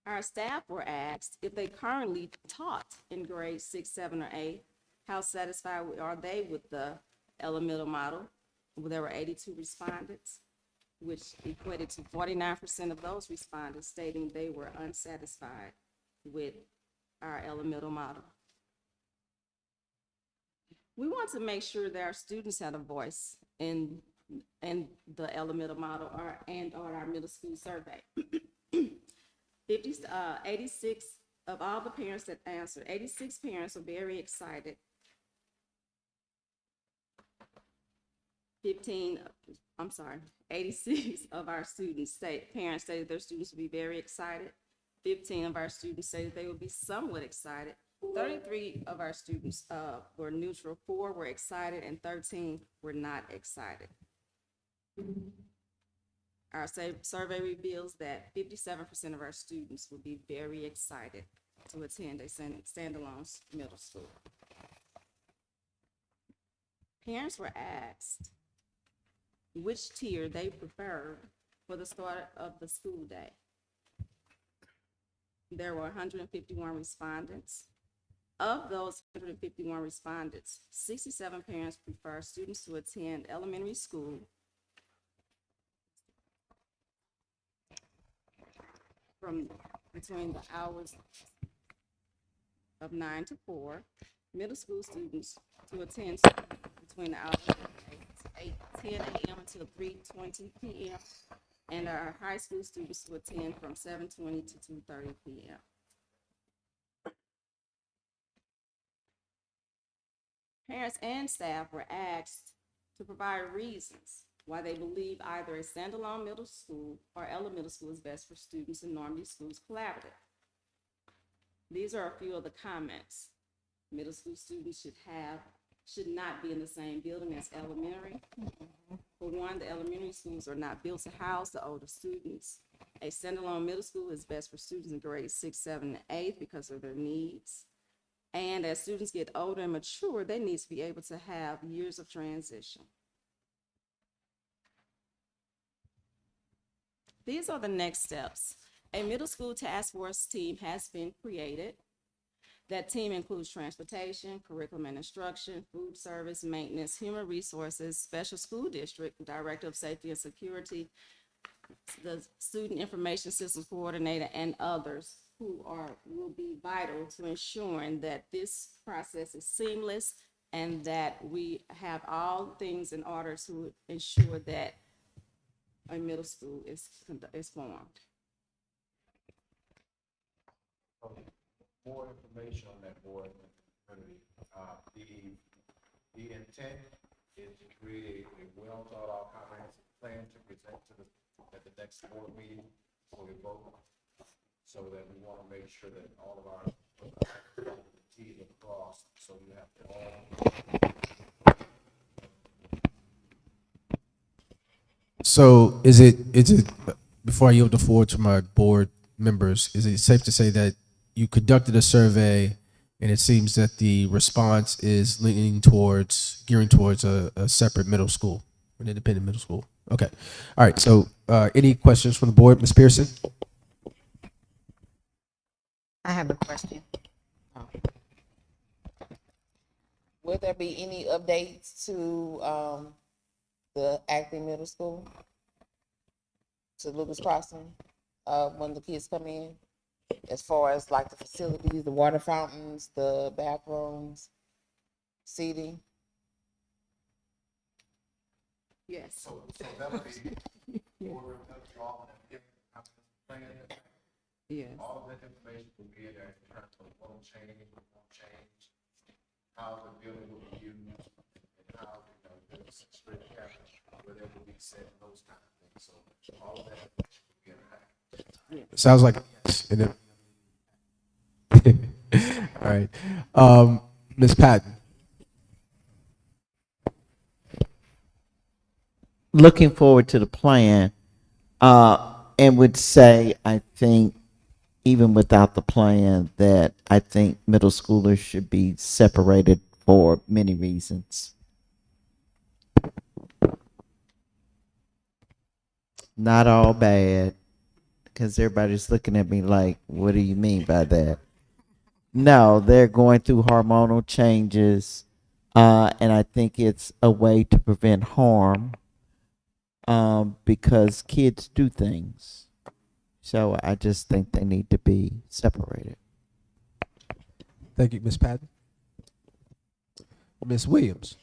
Our staff were asked if they currently taught in grades 6, 7, or 8, how satisfied are they with the elemental model? Well, there were 82 respondents, which equated to 49% of those respondents stating they were unsatisfied with our elemental model. We want to make sure that our students had a voice in the elemental model and our middle school survey. 86 of all the parents that answered, 86 parents are very excited. 86 of our parents stated their students would be very excited. 15 of our students stated they would be somewhat excited. 33 of our students were neutral, 4 were excited, and 13 were not excited. Our survey reveals that 57% of our students will be very excited to attend a standalone middle school. Parents were asked which tier they preferred for the start of the school day. There were 151 respondents. Of those 151 respondents, 67 parents prefer students to attend elementary school from between the hours of 9 to 4, middle school students to attend between the hours of 10 a.m. until 3:20 p.m., and our high school students to attend from 7:20 to 2:30 p.m. Parents and staff were asked to provide reasons why they believe either a standalone middle school or elementary school is best for students in Normandy Schools Collaborative. These are a few of the comments. Middle school students should not be in the same building as elementary. For one, the elementary schools are not built to house the older students. A standalone middle school is best for students in grades 6, 7, and 8 because of their needs. And as students get older and mature, they need to be able to have years of transition. These are the next steps. A middle school task force team has been created. That team includes transportation, curriculum and instruction, food service, maintenance, human resources, special school district, director of safety and security, the student information systems coordinator, and others who will be vital to ensuring that this process is seamless and that we have all things in order to ensure that a middle school is formed. More information on that board. The intent is to create a well thought out comprehensive plan to present at the next board meeting for your vote, so that we want to make sure that all of our T's are crossed, so you have to all. So is it before I yield the floor to my board members, is it safe to say that you conducted a survey and it seems that the response is gearing towards a separate middle school, an independent middle school? Okay. All right. So any questions from the board? Ms. Pearson? I have a question. Will there be any updates to the Acton Middle School, to Lucas Crossing, when the kids come in, as far as like the facilities, the water fountains, the bathrooms, seating? Yes. So that'll be all yes. All of that information will be in there in terms of what will change, how the building will be used, Sounds like yes. And then, all right. Ms. Patton. Looking forward to the plan, and would say I think even without the plan that I think middle schoolers should be separated for many reasons. Not all bad, because everybody's looking at me like, what do you mean by that? No, they're going through hormonal changes, and I think it's a way to prevent harm. Because kids do things. So I just think they need to be separated. Thank you, Ms. Patton. Ms. Williams.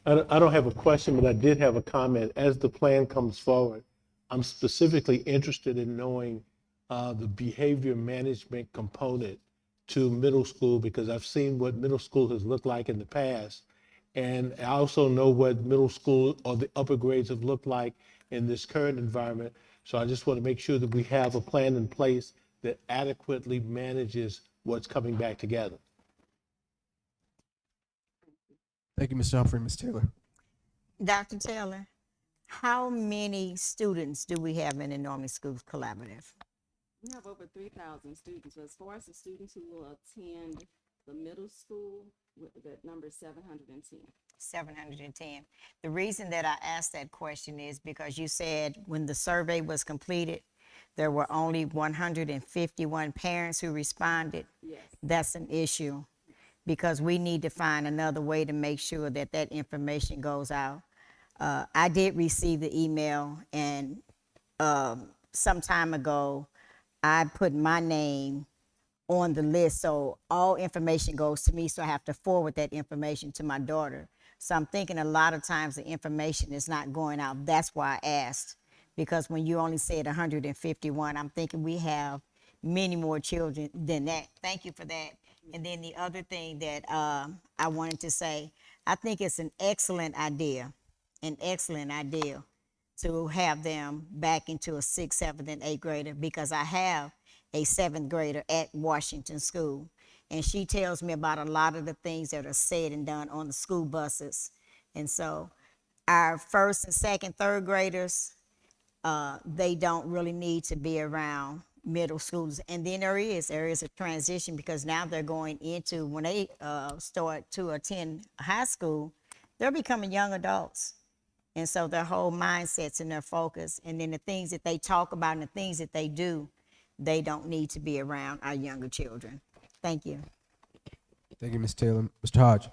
I don't have a question, but I did have a comment. As the plan comes forward, I'm specifically interested in knowing the behavior management component to middle school, because I've seen what middle school has looked like in the past. And I also know what middle school or the upper grades have looked like in this current environment. So I just want to make sure that we have a plan in place that adequately manages what's coming back together. Thank you, Mr. Humphrey. Ms. Taylor. Dr. Taylor, how many students do we have in the Normandy Schools Collaborative? We have over 3,000 students. As far as the students who will attend the middle school, that number is 710. 710. The reason that I asked that question is because you said when the survey was completed, there were only 151 parents who responded. Yes. That's an issue because we need to find another way to make sure that that information goes out. I did receive the email, and some time ago, I put my name on the list, so all information goes to me, so I have to forward that information to my daughter. So I'm thinking a lot of times the information is not going out. That's why I asked, because when you only said 151, I'm thinking we have many more children than that. Thank you for that. And then the other thing that I wanted to say, I think it's an excellent idea to have them back into a 6th, 7th, and 8th grader, because I have a 7th grader at Washington School. And she tells me about a lot of the things that are said and done on the school buses. And so our 1st and 2nd, 3rd graders, they don't really need to be around middle schools. And then there is a transition, because now they're going into, when they start to attend high school, they're becoming young adults. And so their whole mindsets and their focus, and then the things that they talk about and the things that they do, they don't need to be around our younger children. Thank you. Thank you, Ms. Taylor. Mr. Hodge.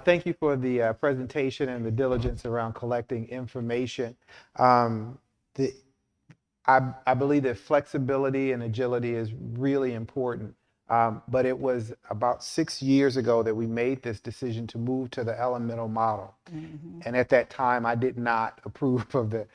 Thank you for the presentation and the diligence around collecting information. I believe that flexibility and agility is really important, but it was about 6 years ago that we made this decision to move to the elemental model. Mm-hmm. And at that time, I did not approve of the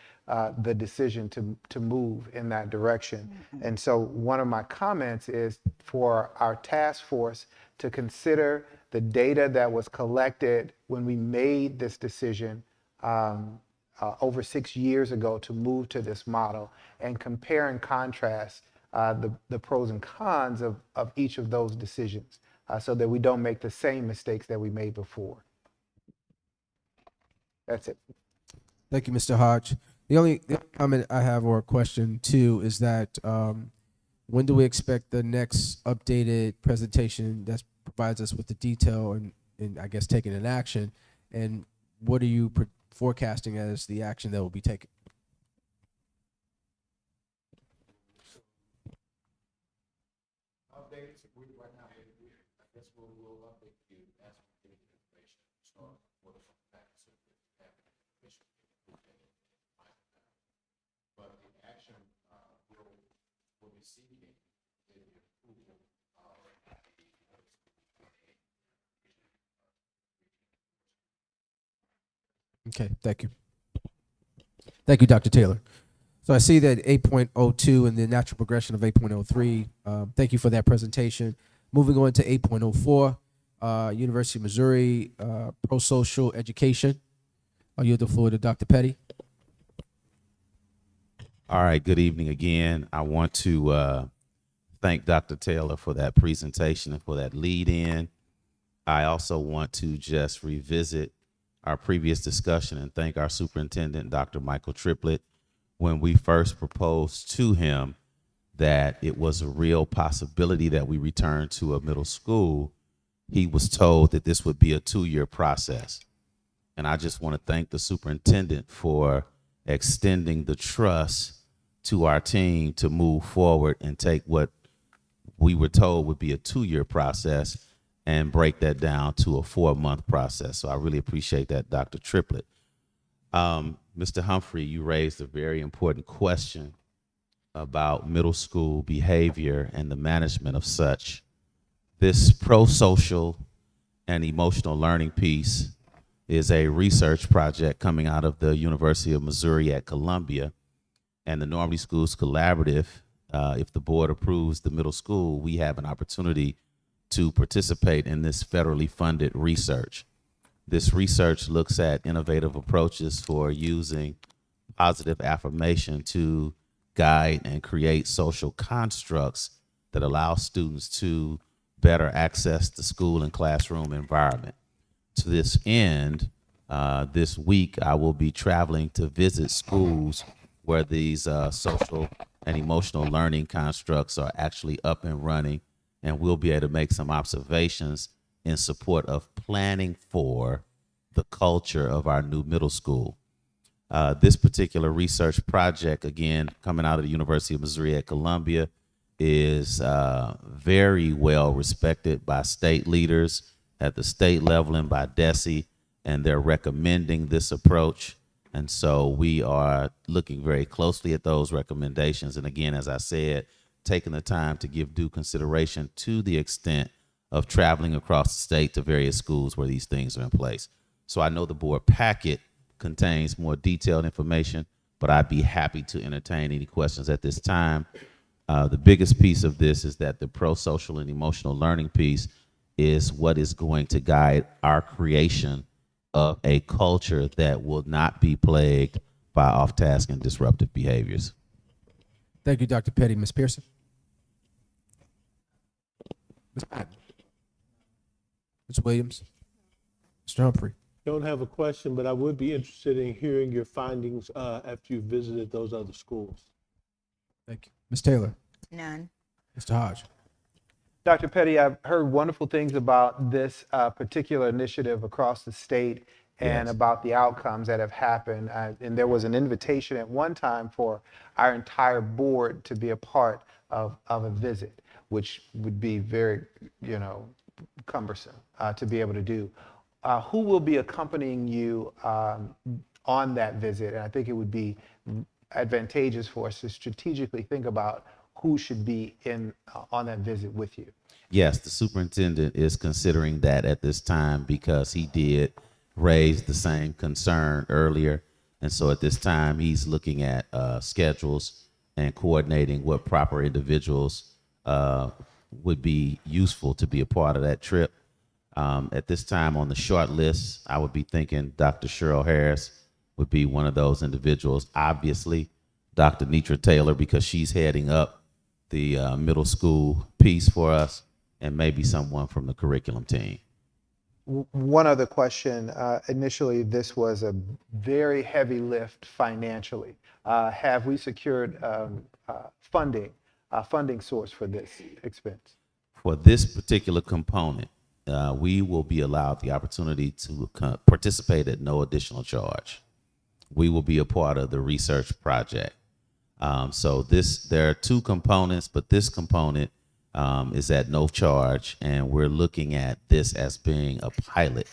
decision to move in that direction. Mm-hmm. And so one of my comments is for our task force to consider the data that was collected when we made this decision over 6 years ago to move to this model, and compare and contrast the pros and cons of each of those decisions so that we don't make the same mistakes that we made before. That's it. Thank you, Mr. Hodge. The only comment I have, or a question too, is that when do we expect the next updated presentation that provides us with the detail and I guess taking an action, and what are you forecasting as the action that will be taken? Okay, thank you. Thank you, Dr. Taylor. So I see that 8.02 and the natural progression of 8.03. Thank you for that presentation. Moving on to 8.04. University of Missouri, pro-social education. I'll yield the floor to Dr. Petty. All right, good evening again. I want to thank Dr. Taylor for that presentation and for that lead in. I also want to just revisit our previous discussion and thank our superintendent, Dr. Michael Triplett. When we first proposed to him that it was a real possibility that we return to a middle school, he was told that this would be a 2-year process. And I just want to thank the superintendent for extending the trust to our team to move forward and take what we were told would be a 2-year process and break that down to a 4-month process. So I really appreciate that, Dr. Triplett. Mr. Humphrey, you raised a very important question about middle school behavior and the management of such. This pro-social and emotional learning piece is a research project coming out of the University of Missouri at Columbia and the Normandy Schools Collaborative. If the board approves the middle school, we have an opportunity to participate in this federally funded research. This research looks at innovative approaches for using positive affirmation to guide and create social constructs that allow students to better access the school and classroom environment. To this end, this week I will be traveling to visit schools where these social and emotional learning constructs are actually up and running, and we'll be able to make some observations in support of planning for the culture of our new middle school. This particular research project, again, coming out of the University of Missouri at Columbia, is very well respected by state leaders at the state level and by DESE, and they're recommending this approach. And so we are looking very closely at those recommendations. And again, as I said, taking the time to give due consideration to the extent of traveling across the state to various schools where these things are in place. So I know the board packet contains more detailed information, but I'd be happy to entertain any questions at this time. The biggest piece of this is that the pro-social and emotional learning piece is what is going to guide our creation of a culture that will not be plagued by off-task and disruptive behaviors. Thank you, Dr. Petty. Ms. Pearson? Ms. Patton? Ms. Williams? Mr. Humphrey? Don't have a question, but I would be interested in hearing your findings after you visited those other schools. Thank you. Ms. Taylor? None. Mr. Hodge? Dr. Petty, I've heard wonderful things about this particular initiative across the state and about the outcomes that have happened. And there was an invitation at one time for our entire board to be a part of a visit, which would be very, cumbersome to be able to do. Who will be accompanying you on that visit? And I think it would be advantageous for us to strategically think about who should be on that visit with you. Yes, the superintendent is considering that at this time because he did raise the same concern earlier. And so at this time, he's looking at schedules and coordinating what proper individuals would be useful to be a part of that trip. At this time on the short list, I would be thinking Dr. Cheryl Harris would be one of those individuals. Obviously, Dr. Nitra Taylor, because she's heading up the middle school piece for us, and maybe someone from the curriculum team. One other question. Initially, this was a very heavy lift financially. Have we secured funding source for this expense? For this particular component, we will be allowed the opportunity to participate at no additional charge. We will be a part of the research project. So there are two components, but this component is at no charge, and we're looking at this as being a pilot.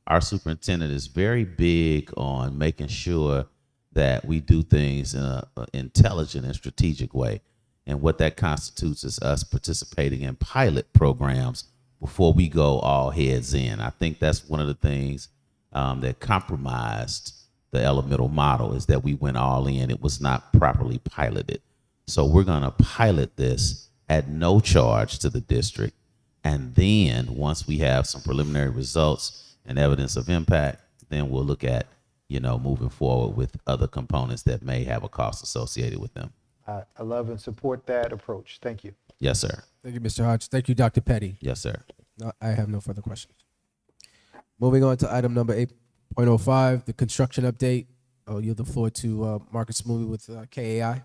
Our superintendent is very big on making sure that we do things in an intelligent and strategic way. And what that constitutes is us participating in pilot programs before we go all heads in. I think that's one of the things that compromised the elemental model, is that we went all in. It was not properly piloted. So we're going to pilot this at no charge to the district. And then once we have some preliminary results and evidence of impact, then we'll look at, moving forward with other components that may have a cost associated with them. I love and support that approach. Thank you. Yes, sir. Thank you, Mr. Hodge. Thank you, Dr. Petty. Yes, sir. No, I have no further questions. Moving on to item number 8.05, the construction update. I'll yield the floor to Marcus Smoothie with KAI.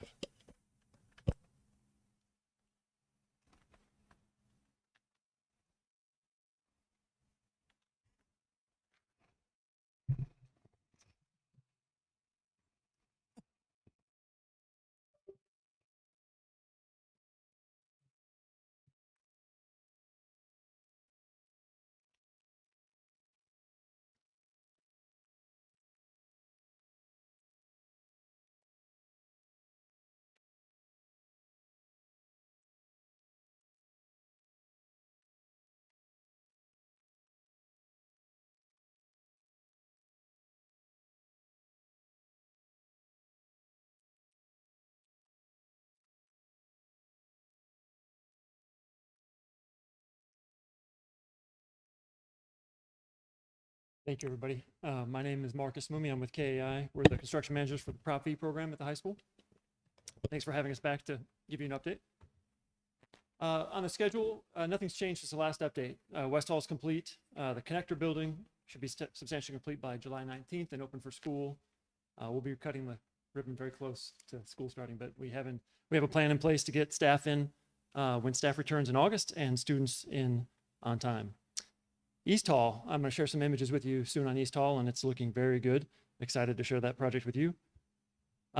Thank you, everybody. My name is Marcus Mumi. I'm with KAI. We're the construction managers for the Prop V program at the high school. Thanks for having us back to give you an update. On the schedule, nothing's changed since the last update. West Hall is complete. The connector building should be substantially complete by July 19th and open for school. We'll be cutting the ribbon very close to school starting, but we have a plan in place to get staff in when staff returns in August and students in on time. East Hall, I'm going to share some images with you soon on East Hall, and it's looking very good. Excited to share that project with you.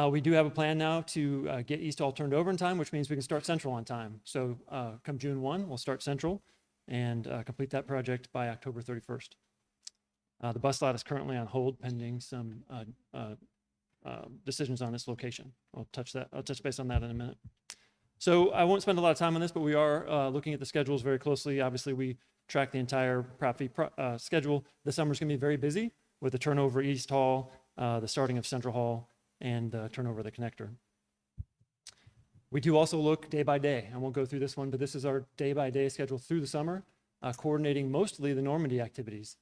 We do have a plan now to get East Hall turned over in time, which means we can start Central on time. So come June 1, we'll start Central and complete that project by October 31st. The bus lot is currently on hold pending some decisions on its location. I'll touch base on that in a minute. So I won't spend a lot of time on this, but we are looking at the schedules very closely. Obviously, we track the entire Prop V schedule. The summer's going to be very busy with the turnover East Hall, the starting of Central Hall, and the turnover of the connector. We do also look day by day. I won't go through this one, but this is our day-by-day schedule through the summer, coordinating mostly the Normandy activities,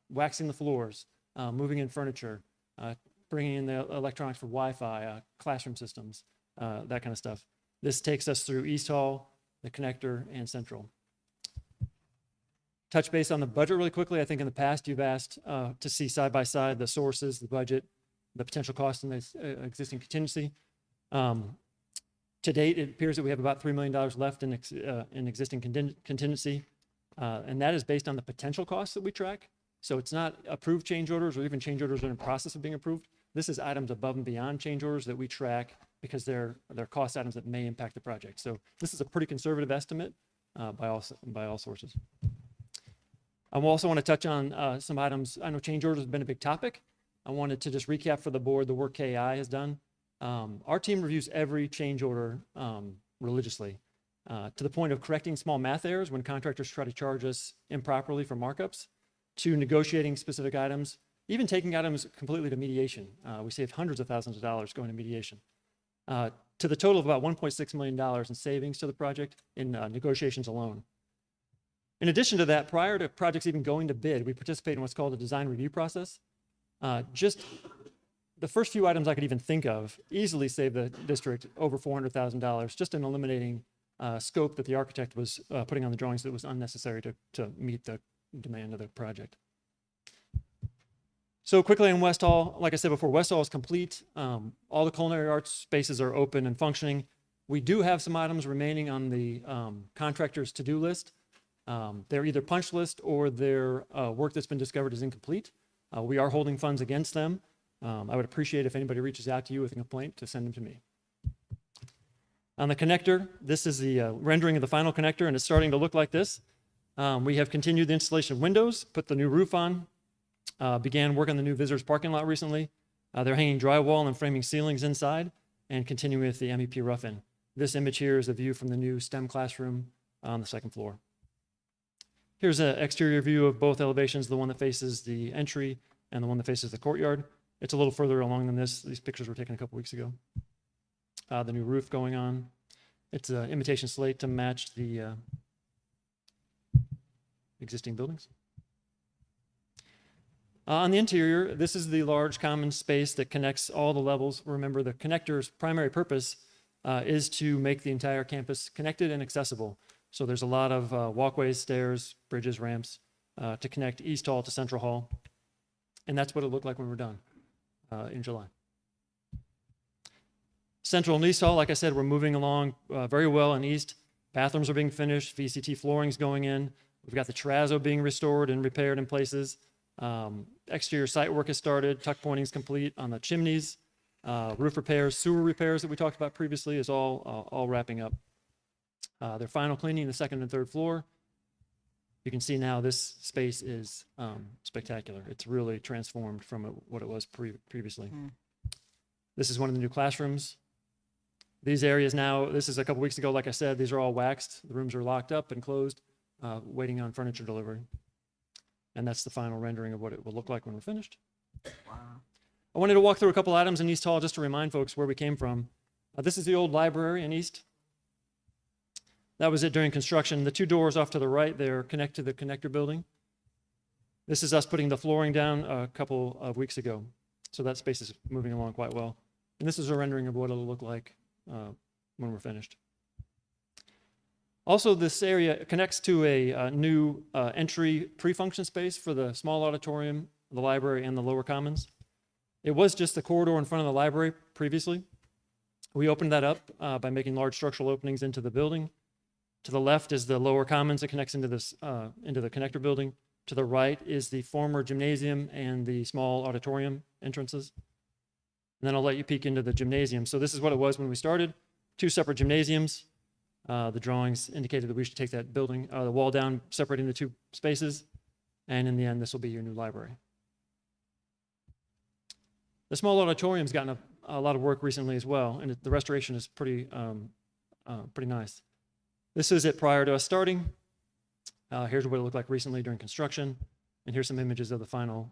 waxing the floors, moving in furniture, bringing in the electronics for Wi-Fi, classroom systems, that kind of stuff. This takes us through East Hall, the connector, and Central. Touch base on the budget really quickly. I think in the past you've asked to see side by side the sources, the budget, the potential cost in this existing contingency. To date, it appears that we have about $3 million left in existing contingency, and that is based on the potential costs that we track. So it's not approved change orders or even change orders that are in process of being approved. This is items above and beyond change orders that we track because they're cost items that may impact the project. So this is a pretty conservative estimate by all sources. I also want to touch on some items. I know change orders have been a big topic. I wanted to just recap for the board the work KAI has done. Our team reviews every change order religiously to the point of correcting small math errors when contractors try to charge us improperly for markups, to negotiating specific items, even taking items completely to mediation. We saved hundreds of thousands of dollars going to mediation. To the total of about $1.6 million in savings to the project in negotiations alone. In addition to that, prior to projects even going to bid, we participate in what's called a design review process. Just the first few items I could even think of easily saved the district over $400,000 just in eliminating scope that the architect was putting on the drawings that was unnecessary to meet the demand of the project. So quickly on West Hall, like I said before, West Hall is complete. All the culinary arts spaces are open and functioning. We do have some items remaining on the contractor's to-do list. They're either punch list or their work that's been discovered is incomplete. We are holding funds against them. I would appreciate if anybody reaches out to you with a complaint to send them to me. On the connector, this is the rendering of the final connector, and it's starting to look like this. We have continued the installation of windows, put the new roof on, began work on the new visitors parking lot recently. They're hanging drywall and framing ceilings inside and continuing with the MEP rough-in. This image here is a view from the new STEM classroom on the second floor. Here's an exterior view of both elevations, the one that faces the entry and the one that faces the courtyard. It's a little further along than this. These pictures were taken a couple weeks ago. The new roof going on. It's an imitation slate to match the existing buildings. On the interior, this is the large common space that connects all the levels. Remember, the connector's primary purpose is to make the entire campus connected and accessible. So there's a lot of walkways, stairs, bridges, ramps to connect East Hall to Central Hall. And that's what it looked like when we're done in July. Central and East Hall, like I said, we're moving along very well in East. Bathrooms are being finished, VCT flooring's going in. We've got the terrazzo being restored and repaired in places. Exterior site work has started, tuck pointing's complete on the chimneys. Roof repairs, sewer repairs that we talked about previously is all wrapping up. Their final cleaning, the second and third floor. You can see now this space is spectacular. It's really transformed from what it was previously. This is one of the new classrooms. These areas now, this is a couple weeks ago, like I said, these are all waxed. The rooms are locked up and closed, waiting on furniture delivery. And that's the final rendering of what it will look like when we're finished. Wow. I wanted to walk through a couple items in East Hall just to remind folks where we came from. This is the old library in East. That was it during construction. The two doors off to the right there connect to the connector building. This is us putting the flooring down a couple of weeks ago. So that space is moving along quite well. And this is a rendering of what it'll look like when we're finished. Also, this area connects to a new entry pre-function space for the small auditorium, the library, and the lower commons. It was just the corridor in front of the library previously. We opened that up by making large structural openings into the building. To the left is the lower commons that connects into this into the connector building. To the right is the former gymnasium and the small auditorium entrances. And then I'll let you peek into the gymnasium. So this is what it was when we started. Two separate gymnasiums. The drawings indicated that we should take that building, the wall down, separating the two spaces. And in the end, this will be your new library. The small auditorium's gotten a lot of work recently as well, and the restoration is pretty nice. This is it prior to us starting. Here's what it looked like recently during construction. And here's some images of the final,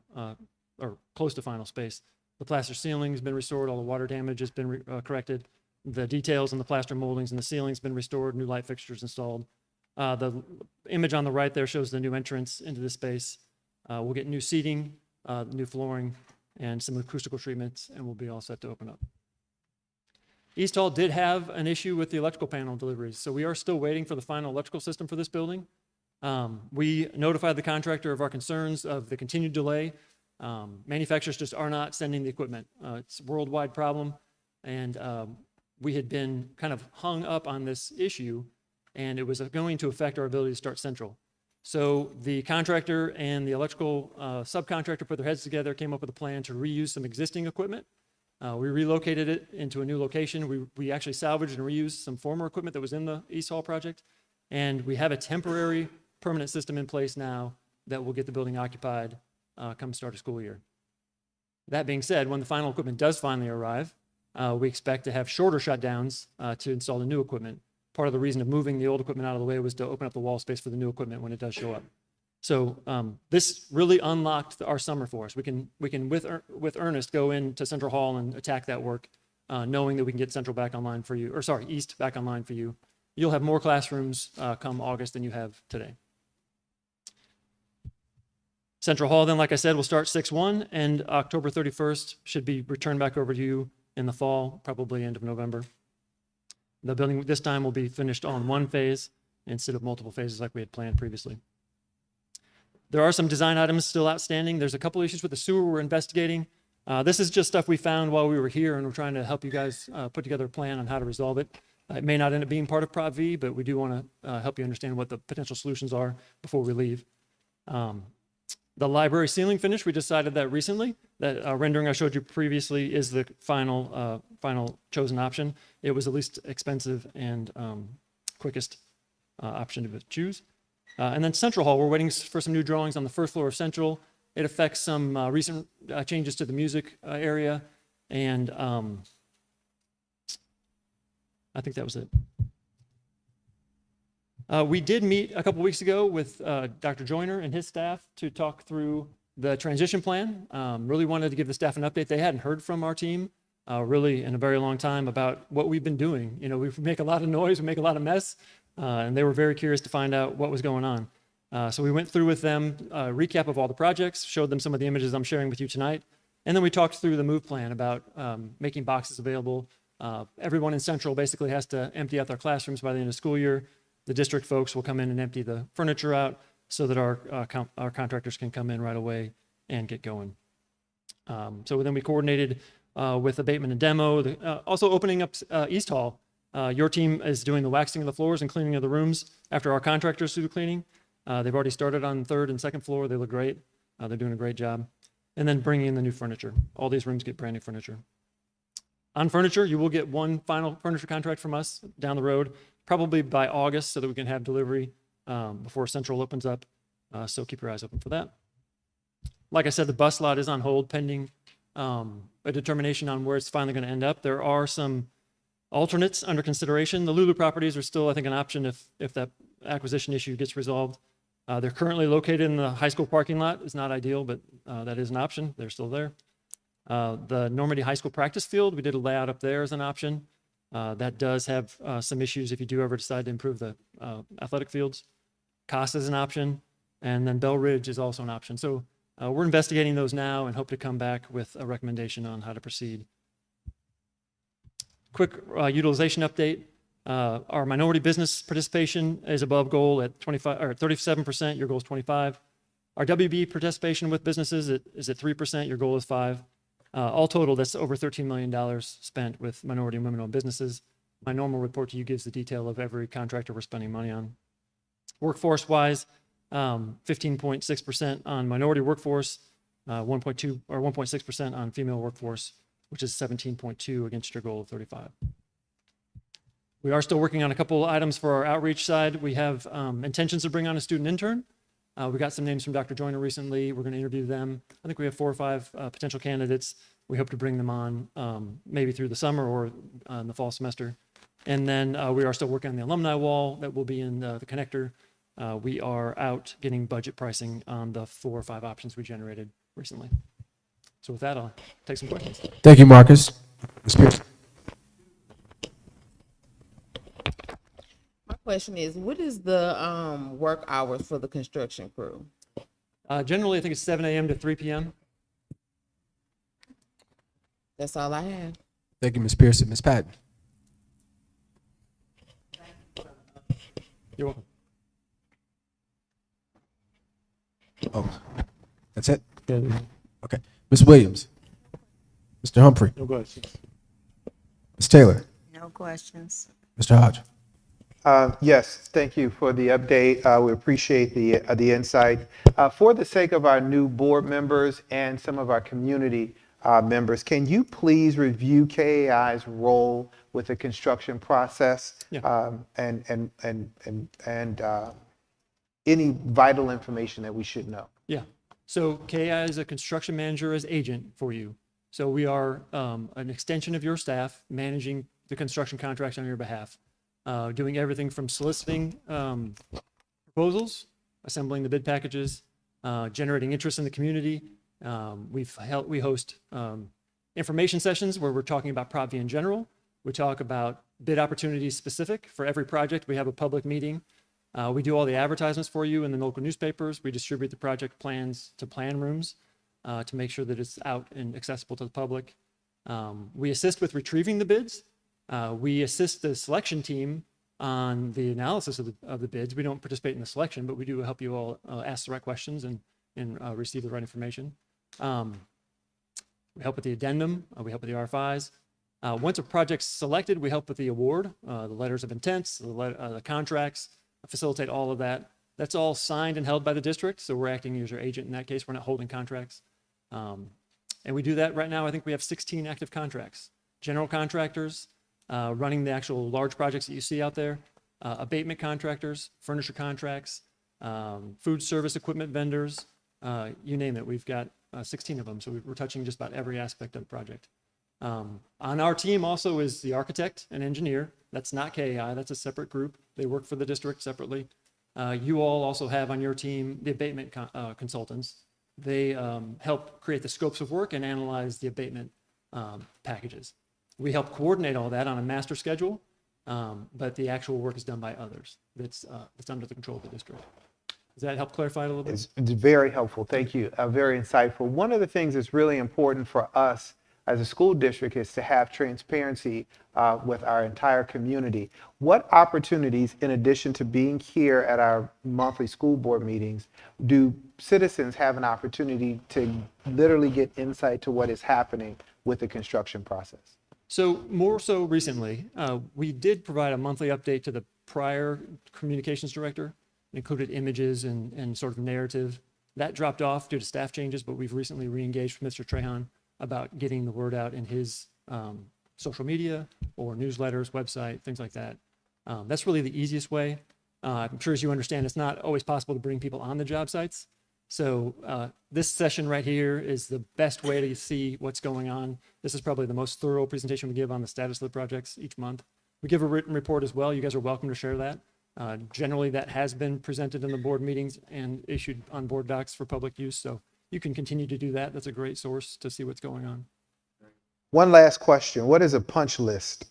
or close to final space. The plaster ceiling has been restored. All the water damage has been corrected. The details in the plaster moldings and the ceiling's been restored. New light fixtures installed. The image on the right there shows the new entrance into the space. We'll get new seating, new flooring, and some acoustical treatments, and we'll be all set to open up. East Hall did have an issue with the electrical panel deliveries, so we are still waiting for the final electrical system for this building. We notified the contractor of our concerns of the continued delay. Manufacturers just are not sending the equipment. It's a worldwide problem, and we had been kind of hung up on this issue, and it was going to affect our ability to start Central. So the contractor and the electrical subcontractor put their heads together, came up with a plan to reuse some existing equipment. We relocated it into a new location. We actually salvaged and reused some former equipment that was in the East Hall project, and we have a temporary permanent system in place now that will get the building occupied come start of school year. That being said, when the final equipment does finally arrive, we expect to have shorter shutdowns to install the new equipment. Part of the reason of moving the old equipment out of the way was to open up the wall space for the new equipment when it does show up. So this really unlocked our summer for us. We can with earnest go into Central Hall and attack that work, knowing that we can get Central back online for you, or sorry, East back online for you. You'll have more classrooms come August than you have today. Central Hall then, like I said, will start 6/1, and October 31st should be returned back over to you in the fall, probably end of November. The building this time will be finished on one phase instead of multiple phases like we had planned previously. There are some design items still outstanding. There's a couple issues with the sewer we're investigating. This is just stuff we found while we were here, and we're trying to help you guys put together a plan on how to resolve it. It may not end up being part of Prop V, but we do want to help you understand what the potential solutions are before we leave. The library ceiling finish, we decided that recently. That rendering I showed you previously is the final chosen option. It was the least expensive and quickest option to choose. And then Central Hall, we're waiting for some new drawings on the first floor of Central. It affects some recent changes to the music area, and I think that was it. We did meet a couple weeks ago with Dr. Joyner and his staff to talk through the transition plan. Really wanted to give the staff an update. They hadn't heard from our team really in a very long time about what we've been doing. You know, we make a lot of noise, we make a lot of mess, and they were very curious to find out what was going on. So we went through with them a recap of all the projects, showed them some of the images I'm sharing with you tonight, and then we talked through the move plan about making boxes available. Everyone in Central basically has to empty out their classrooms by the end of the school year. The district folks will come in and empty the furniture out so that our contractors can come in right away and get going. So then we coordinated with abatement and demo, also opening up East Hall. Your team is doing the waxing of the floors and cleaning of the rooms after our contractors do the cleaning. They've already started on third and second floor. They look great. They're doing a great job. And then bringing in the new furniture. All these rooms get brand new furniture. On furniture, you will get one final furniture contract from us down the road, probably by August, so that we can have delivery before Central opens up. So keep your eyes open for that. Like I said, the bus lot is on hold pending a determination on where it's finally going to end up. There are some alternates under consideration. The Lulu properties are still, I think, an option if that acquisition issue gets resolved. They're currently located in the high school parking lot. It's not ideal, but that is an option. They're still there. The Normandy High School practice field, we did a layout up there as an option. That does have some issues if you do ever decide to improve the athletic fields. Cost is an option. And then Bell Ridge is also an option. So we're investigating those now and hope to come back with a recommendation on how to proceed. Quick utilization update. Our minority business participation is above goal at 25 or 37%. Your goal is 25. Our WB participation with businesses is at 3%. Your goal is 5. All total, that's over $13 million spent with minority and women-owned businesses. My normal report to you gives the detail of every contractor we're spending money on. Workforce-wise, 15.6% on minority workforce, 1.2 or 1.6% on female workforce, which is 17.2 against your goal of 35. We are still working on a couple items for our outreach side. We have intentions to bring on a student intern. We got some names from Dr. Joyner recently. We're going to interview them. I think we have 4 or 5 potential candidates. We hope to bring them on maybe through the summer or in the fall semester. And then we are still working on the alumni wall that will be in the connector. We are out getting budget pricing on the 4 or 5 options we generated recently. So with that, I'll take some questions. Thank you, Marcus. Ms. Pierce. My question is, what is the work hours for the construction crew? Generally, I think it's 7 a.m. to 3 p.m. That's all I have. Thank you, Ms. Pearson. Ms. Patton. You're welcome. Oh, that's it? Okay. Ms. Williams. Mr. Humphrey. No questions. Ms. Taylor. No questions. Mr. Hodge. Yes, thank you for the update. We appreciate the insight. For the sake of our new board members and some of our community members, can you please review KAI's role with the construction process? Yeah. And any vital information that we should know? Yeah. So KI is a construction manager as agent for you. So we are an extension of your staff managing the construction contracts on your behalf, doing everything from soliciting proposals, assembling the bid packages, generating interest in the community. We host information sessions where we're talking about Prop V in general. We talk about bid opportunities specific for every project. We have a public meeting. We do all the advertisements for you in the local newspapers. We distribute the project plans to plan rooms to make sure that it's out and accessible to the public. We assist with retrieving the bids. We assist the selection team on the analysis of the bids. We don't participate in the selection, but we do help you all ask the right questions and receive the right information. We help with the addendum. We help with the RFIs. Once a project's selected, we help with the award, the letters of intents, the contracts, facilitate all of that. That's all signed and held by the district, so we're acting as your agent in that case. We're not holding contracts. And we do that right now. I think we have 16 active contracts. General contractors running the actual large projects that you see out there, abatement contractors, furniture contracts, food service equipment vendors, you name it. We've got 16 of them, so we're touching just about every aspect of the project. On our team also is the architect and engineer. That's not KAI, that's a separate group. They work for the district separately. You all also have on your team the abatement consultants. They help create the scopes of work and analyze the abatement packages. We help coordinate all that on a master schedule, but the actual work is done by others. It's under the control of the district. Does that help clarify it a little bit? It's very helpful. Thank you. Very insightful. One of the things that's really important for us as a school district is to have transparency with our entire community. What opportunities, in addition to being here at our monthly school board meetings, do citizens have an opportunity to literally get insight to what is happening with the construction process? So more so recently, we did provide a monthly update to the prior communications director. It included images and sort of narrative. That dropped off due to staff changes, but we've recently re-engaged with Mr. Trahan about getting the word out in his social media or newsletters, website, things like that. That's really the easiest way. I'm sure as you understand, it's not always possible to bring people on the job sites. So this session right here is the best way to see what's going on. This is probably the most thorough presentation we give on the status of the projects each month. We give a written report as well. You guys are welcome to share that. Generally, that has been presented in the board meetings and issued on board docs for public use. So you can continue to do that. That's a great source to see what's going on. One last question. What is a punch list?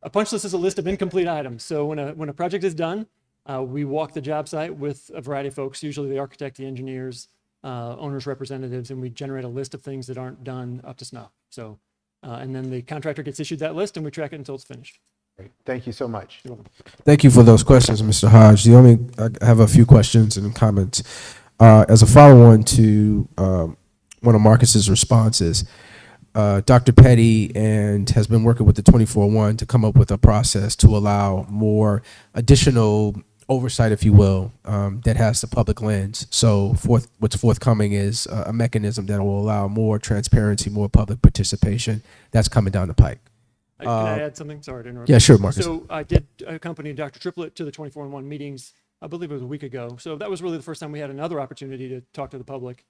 A punch list is a list of incomplete items. So when a project is done, we walk the job site with a variety of folks, usually the architect, the engineers, owners' representatives, and we generate a list of things that aren't done up to snuff. So, and then the contractor gets issued that list and we track it until it's finished. Great. Thank you so much. Thank you for those questions, Mr. Hodge. I have a few questions and comments. As a follow-on to one of Marcus's responses, Dr. Petty has been working with the 24-1 to come up with a process to allow more additional oversight, if you will, that has the public lens. So what's forthcoming is a mechanism that will allow more transparency, more public participation. That's coming down the pike. Can I add something? Sorry to interrupt. Yeah, sure, Marcus. So I did accompany Dr. Triplett to the 24-1 meetings, I believe it was a week ago. So that was really the first time we had another opportunity to talk to the public.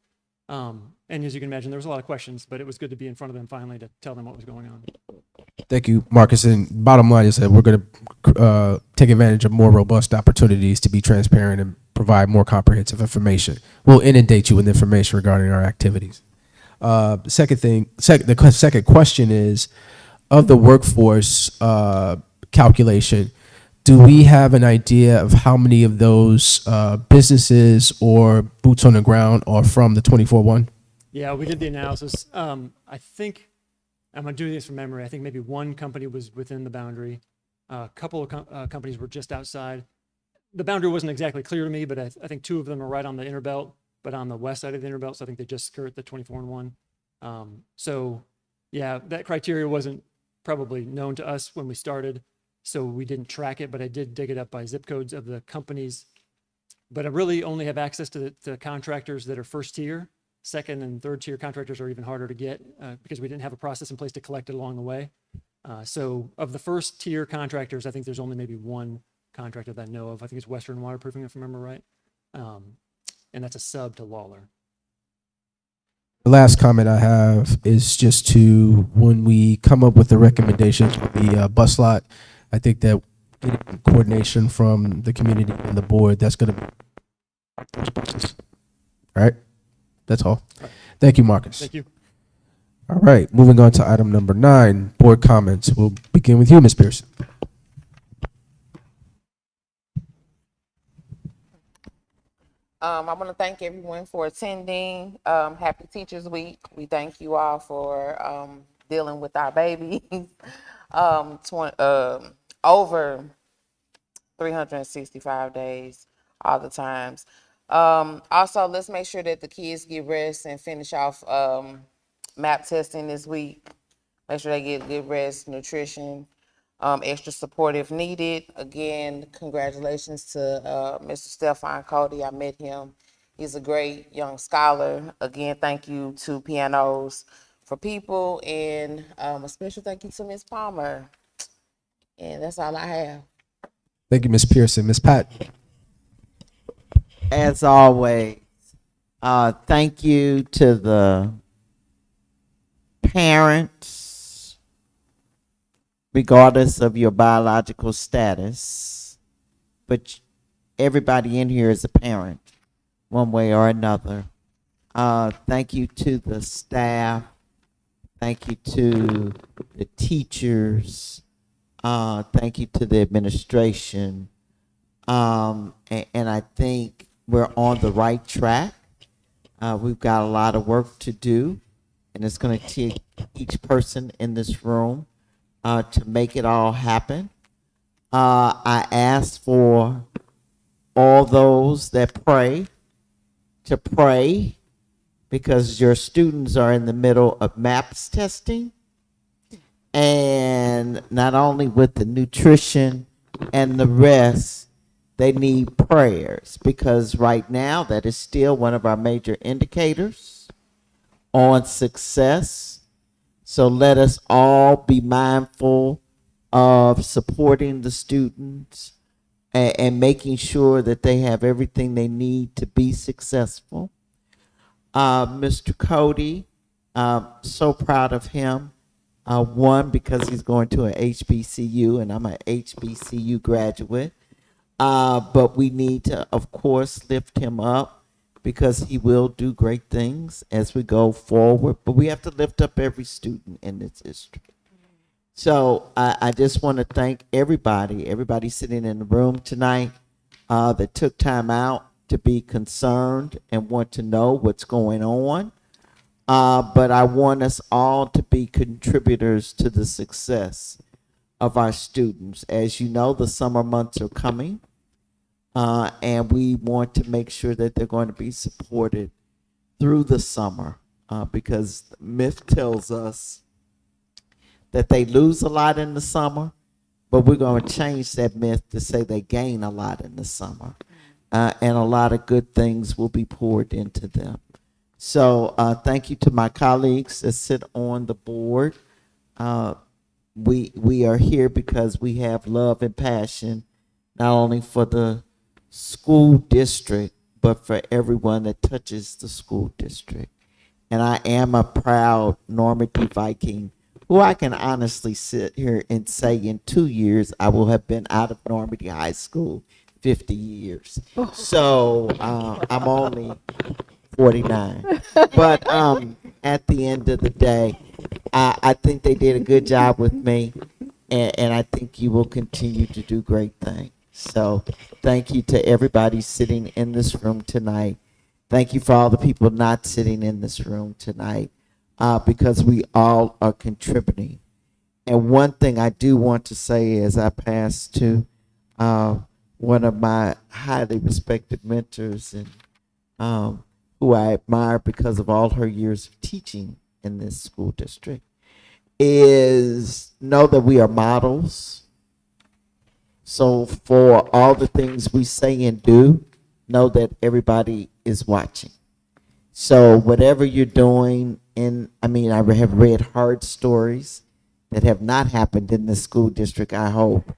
And as you can imagine, there was a lot of questions, but it was good to be in front of them finally to tell them what was going on. Thank you, Marcus. And bottom line is that we're going to take advantage of more robust opportunities to be transparent and provide more comprehensive information. We'll inundate you with information regarding our activities. The second question is, of the workforce calculation, do we have an idea of how many of those businesses or boots on the ground are from the 24-1? Yeah, we did the analysis. I think, I'm going to do this from memory. I think maybe one company was within the boundary. A couple of companies were just outside. The boundary wasn't exactly clear to me, but I think two of them are right on the inner belt, but on the west side of the inner belt. So I think they just skirt the 24-1. So yeah, that criteria wasn't probably known to us when we started, so we didn't track it, but I did dig it up by zip codes of the companies. But I really only have access to the contractors that are first tier. Second and third tier contractors are even harder to get because we didn't have a process in place to collect it along the way. So of the first tier contractors, I think there's only maybe one contractor that I know of. I think it's Western Waterproofing, if I remember right. And that's a sub to Lawler. The last comment I have is just to, when we come up with the recommendations for the bus lot, I think that getting coordination from the community and the board, that's going to be those buses. All right? That's all. Thank you, Marcus. Thank you. All right, moving on to item number 9, board comments. We'll begin with you, Ms. Pearson. I want to thank everyone for attending. Happy Teachers Week. We thank you all for dealing with our babies. Over 365 days, all the times. Also, let's make sure that the kids get rest and finish off MAP testing this week. Make sure they get good rest, nutrition, extra support if needed. Again, congratulations to Mr. Stefan Cody. I met him. He's a great young scholar. Again, thank you to Pianos for People, and a special thank you to Ms. Palmer. And that's all I have. Thank you, Ms. Pearson. Ms. Pat. As always, thank you to the parents, regardless of your biological status, but everybody in here is a parent, one way or another. Thank you to the staff. Thank you to the teachers. Thank you to the administration. And I think we're on the right track. We've got a lot of work to do, and it's going to take each person in this room to make it all happen. I ask for all those that pray to pray, because your students are in the middle of MAPS testing, and not only with the nutrition and the rest, they need prayers, because right now that is still one of our major indicators on success. So let us all be mindful of supporting the students and making sure that they have everything they need to be successful. Mr. Cody, so proud of him. One, because he's going to an HBCU, and I'm an HBCU graduate. But we need to, of course, lift him up, because he will do great things as we go forward. But we have to lift up every student in this district. So I just want to thank everybody sitting in the room tonight that took time out to be concerned and want to know what's going on. But I want us all to be contributors to the success of our students. As you know, the summer months are coming, and we want to make sure that they're going to be supported through the summer, because the myth tells us that they lose a lot in the summer, but we're going to change that myth to say they gain a lot in the summer, and a lot of good things will be poured into them. So thank you to my colleagues that sit on the board. We are here because we have love and passion, not only for the school district, but for everyone that touches the school district. And I am a proud Normandy Viking, who I can honestly sit here and say in 2 years I will have been out of Normandy High School 50 years. So I'm only 49. But at the end of the day, I think they did a good job with me, and I think you will continue to do great things. So thank you to everybody sitting in this room tonight. Thank you for all the people not sitting in this room tonight, because we all are contributing. And one thing I do want to say is I pass to one of my highly respected mentors, and who I admire because of all her years of teaching in this school district, is know that we are models. So for all the things we say and do, know that everybody is watching. So whatever you're doing, I have read hard stories that have not happened in the school district, I hope,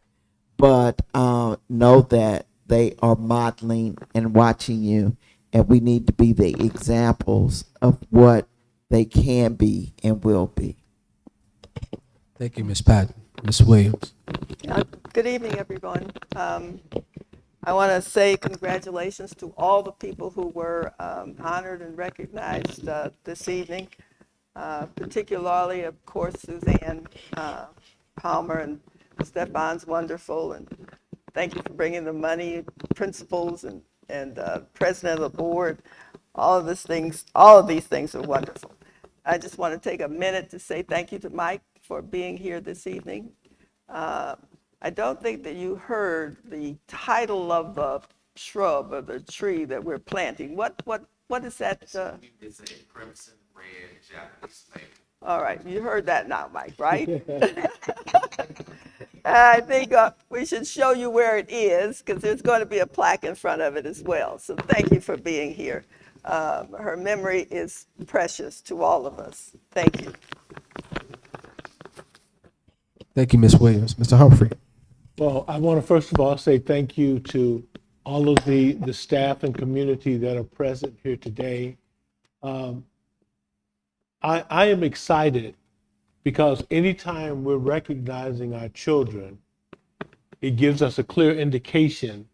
but know that they are modeling and watching you, and we need to be the examples of what they can be and will be. Thank you, Ms. Patton. Ms. Williams. Good evening, everyone. I want to say congratulations to all the people who were honored and recognized this evening, particularly, of course, Suzanne Palmer, and Stefan's wonderful, and thank you for bringing the money, principals, and president of the board. All of these things are wonderful. I just want to take a minute to say thank you to Mike for being here this evening. I don't think that you heard the title of the shrub or the tree that we're planting. What is that? It's a crimson red Japanese maple. All right, you heard that now, Mike, right? I think we should show you where it is, because there's going to be a plaque in front of it as well. So thank you for being here. Her memory is precious to all of us. Thank you. Thank you, Ms. Williams. Mr. Humphrey. Well, I want to first of all say thank you to all of the staff and community that are present here today. I am excited because anytime we're recognizing our children, it gives us a clear indication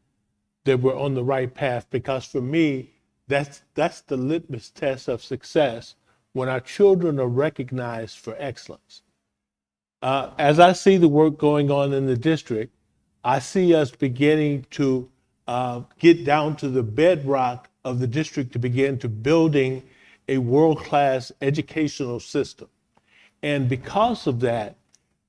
that we're on the right path. Because for me, that's the litmus test of success, when our children are recognized for excellence. As I see the work going on in the district, I see us beginning to get down to the bedrock of the district to begin to building a world-class educational system. And because of that,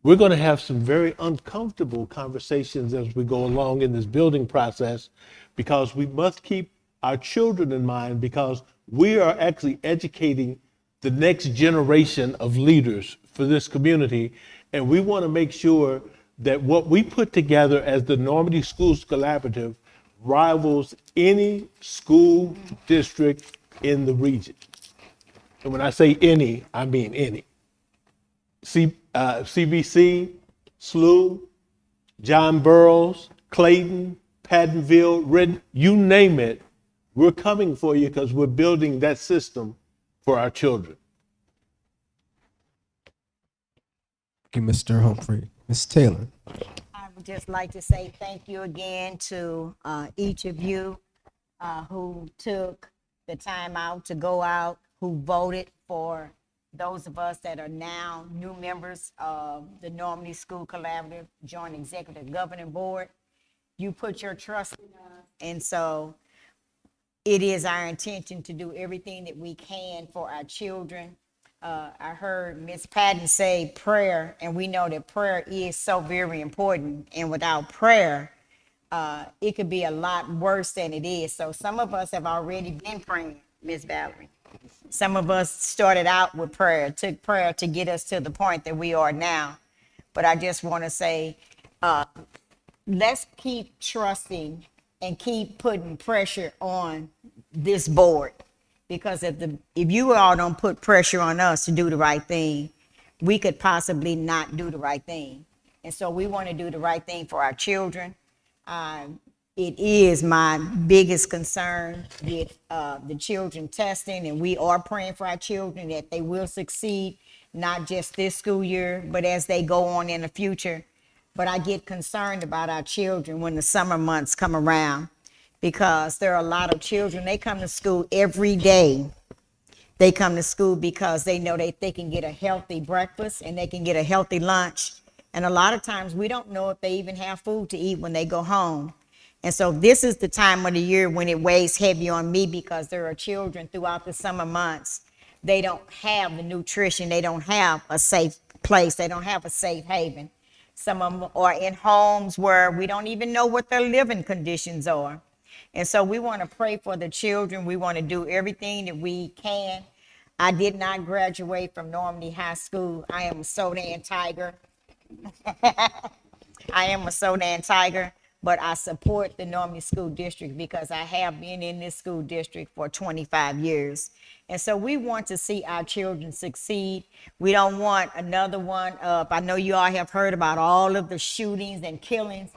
we're going to have some very uncomfortable conversations as we go along in this building process, because we must keep our children in mind, because we are actually educating the next generation of leaders for this community. And we want to make sure that what we put together as the Normandy Schools Collaborative rivals any school district in the region. And when I say any, I mean any. CBC, SLU, John Burroughs, Clayton, Pattonville, Redden, you name it, we're coming for you because we're building that system for our children. Thank you, Mr. Humphrey. Ms. Taylor. I would just like to say thank you again to each of you who took the time out to go out, who voted for those of us that are now new members of the Normandy School Collaborative Joint Executive Governing Board. You put your trust in us, and so it is our intention to do everything that we can for our children. I heard Ms. Patton say prayer, and we know that prayer is so very important, and without prayer, it could be a lot worse than it is. So some of us have already been praying, Ms. Valerie. Some of us started out with prayer, took prayer to get us to the point that we are now. But I just want to say, let's keep trusting and keep putting pressure on this board. Because if you all don't put pressure on us to do the right thing, we could possibly not do the right thing. And so we want to do the right thing for our children. It is my biggest concern with the children testing, and we are praying for our children that they will succeed, not just this school year, but as they go on in the future. But I get concerned about our children when the summer months come around, because there are a lot of children, they come to school every day. They come to school because they know they can get a healthy breakfast and they can get a healthy lunch. And a lot of times we don't know if they even have food to eat when they go home. And so this is the time of the year when it weighs heavy on me, because there are children throughout the summer months. They don't have the nutrition. They don't have a safe place. They don't have a safe haven. Some of them are in homes where we don't even know what their living conditions are. And so we want to pray for the children. We want to do everything that we can. I did not graduate from Normandy High School. I am a Sodan Tiger. I am a Sodan Tiger. But I support the Normandy School District because I have been in this school district for 25 years. And so we want to see our children succeed. We don't want another one up. I know you all have heard about all of the shootings and killings.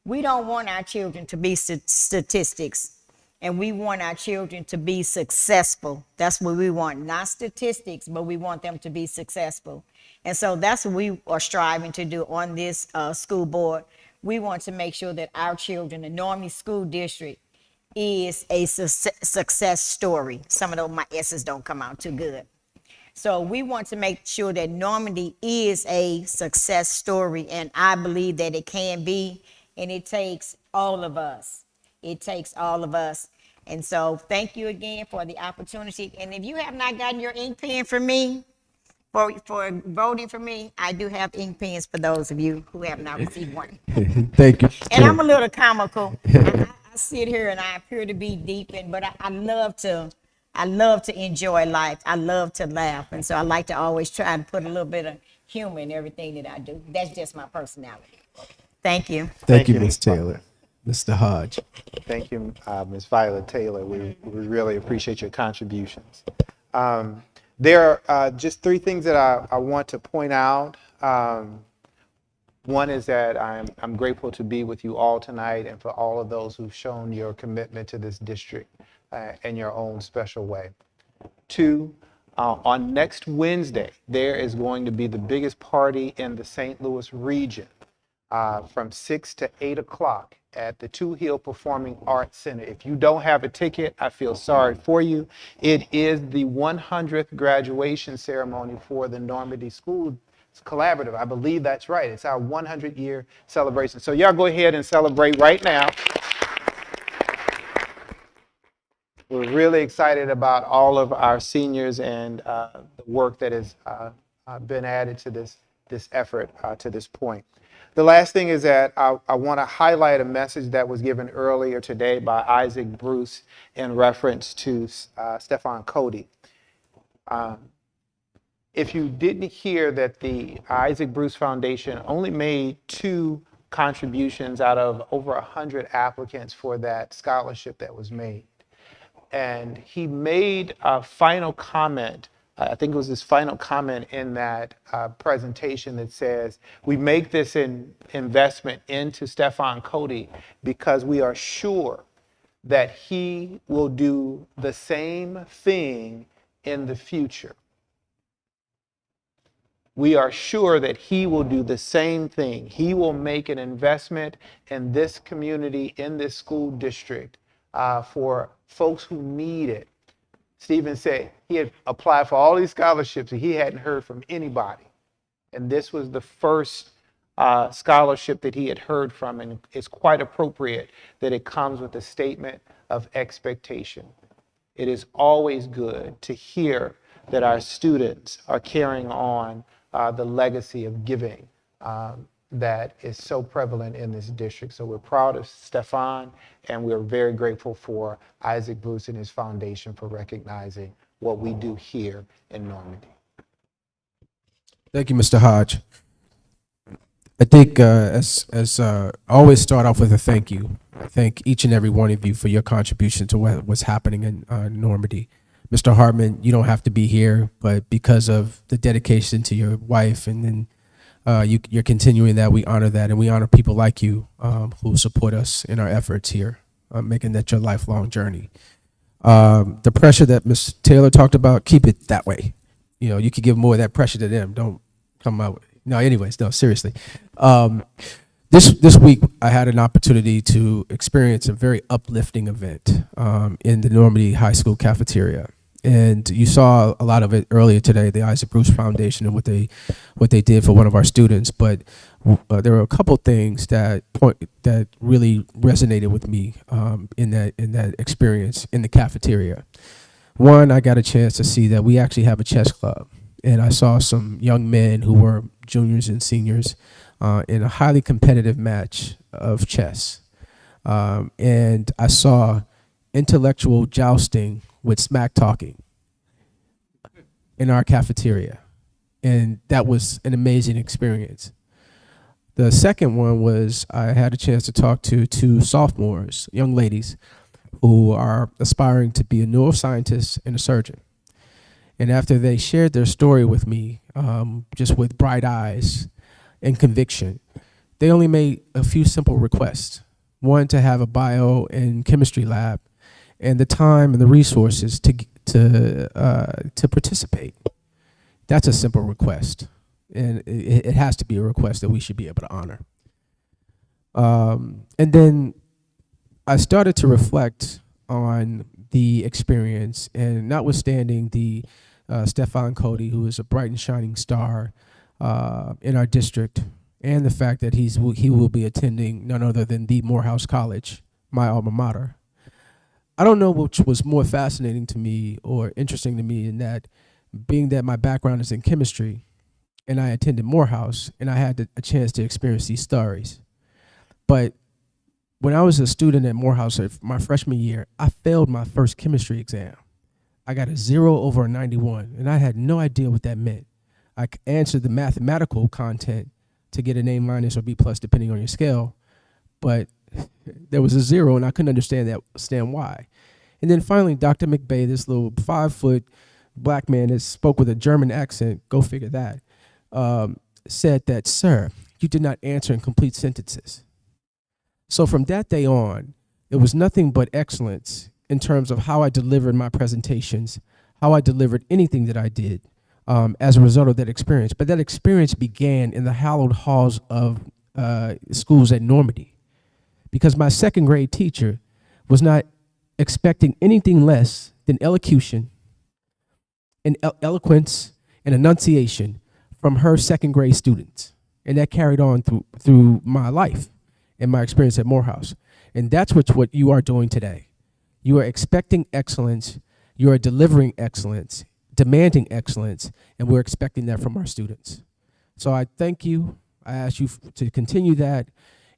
We don't want our children to be statistics, and we want our children to be successful. That's what we want, not statistics, but we want them to be successful. And so that's what we are striving to do on this school board. We want to make sure that our children, the Normandy School District, is a success story. Some of those, my S's don't come out too good. So we want to make sure that Normandy is a success story, and I believe that it can be, and it takes all of us. It takes all of us. And so thank you again for the opportunity. And if you have not gotten your ink pen from me, for voting for me, I do have ink pens for those of you who have not received one. Thank you. And I'm a little comical. I sit here and I appear to be deep in, but I love to enjoy life. I love to laugh. And so I like to always try and put a little bit of humor in everything that I do. That's just my personality. Thank you. Thank you, Ms. Taylor. Mr. Hodge. Thank you, Ms. Violet Taylor. We really appreciate your contributions. There are just three things that I want to point out. One is that I'm grateful to be with you all tonight, and for all of those who've shown your commitment to this district in your own special way. Two, on next Wednesday, there is going to be the biggest party in the St. Louis region from 6 to 8 o'clock at the Two Hill Performing Arts Center. If you don't have a ticket, I feel sorry for you. It is the 100th graduation ceremony for the Normandy School Collaborative. I believe that's right. It's our 100-year celebration. So y'all go ahead and celebrate right now. really excited about all of our seniors and the work that has been added to this effort to this point. The last thing is that I want to highlight a message that was given earlier today by Isaac Bruce in reference to Stephon Cody. If you didn't hear that the Isaac Bruce Foundation only made 2 contributions out of over 100 applicants for that scholarship that was made. And he made a final comment, I think it was his final comment in that presentation that says, we make this investment into Stephon Cody because we are sure that he will do the same thing in the future. We are sure that he will do the same thing. He will make an investment in this community, in this school district, for folks who need it. Stephen said he had applied for all these scholarships and he hadn't heard from anybody. And this was the first scholarship that he had heard from, and it's quite appropriate that it comes with a statement of expectation. It is always good to hear that our students are carrying on the legacy of giving that is so prevalent in this district. So we're proud of Stephon, and we're very grateful for Isaac Bruce and his foundation for recognizing what we do here in Normandy. Thank you, Mr. Hodge. I think I always start off with a thank you. I thank each and every one of you for your contribution to what's happening in Normandy. Mr. Hartman, you don't have to be here, but because of the dedication to your wife and then you're continuing that, we honor that, and we honor people like you who support us in our efforts here, making that your lifelong journey. The pressure that Ms. Taylor talked about, keep it that way. You know, you could give more of that pressure to them. Don't come out. No, anyways, no, seriously. This week, I had an opportunity to experience a very uplifting event in the Normandy High School cafeteria. And you saw a lot of it earlier today, the Isaac Bruce Foundation and what they did for one of our students. But there were a couple things that really resonated with me in that experience in the cafeteria. One, I got a chance to see that we actually have a chess club, and I saw some young men who were juniors and seniors in a highly competitive match of chess, and I saw intellectual jousting with smack talking in our cafeteria. And that was an amazing experience. The second one was I had a chance to talk to 2 sophomores, young ladies, who are aspiring to be a neuroscientist and a surgeon. And after they shared their story with me, just with bright eyes and conviction, they only made a few simple requests. One, to have a bio and chemistry lab, and the time and the resources to participate. That's a simple request, and it has to be a request that we should be able to honor. And then I started to reflect on the experience, and notwithstanding the Stephon Cody, who is a bright and shining star in our district, and the fact that he will be attending none other than the Morehouse College, my alma mater. I don't know which was more fascinating to me or interesting to me in that, being that my background is in chemistry and I attended Morehouse and I had a chance to experience these stories. But when I was a student at Morehouse my freshman year, I failed my first chemistry exam. I got a 0 over a 91, and I had no idea what that meant. I answered the mathematical content to get an A- or B+ depending on your scale, but there was a 0 and I couldn't understand why. And then finally, Dr. McBay, this little 5-foot black man that spoke with a German accent, go figure that, said that, "Sir, you did not answer in complete sentences." So from that day on, it was nothing but excellence in terms of how I delivered my presentations, how I delivered anything that I did as a result of that experience. But that experience began in the hallowed halls of schools at Normandy, because my second grade teacher was not expecting anything less than elocution and eloquence and enunciation from her second grade students. And that carried on through my life and my experience at Morehouse. And that's what you are doing today. You are expecting excellence. You are delivering excellence, demanding excellence, and we're expecting that from our students. So I thank you. I ask you to continue that.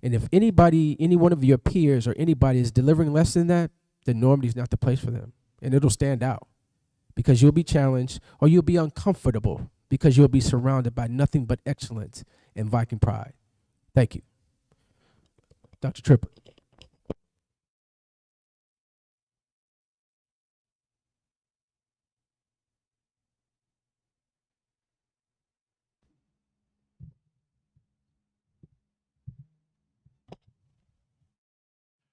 And if anybody, any one of your peers or anybody is delivering less than that, then Normandy is not the place for them. And it'll stand out because you'll be challenged or you'll be uncomfortable because you'll be surrounded by nothing but excellence and Viking pride. Thank you. Dr. Triplett.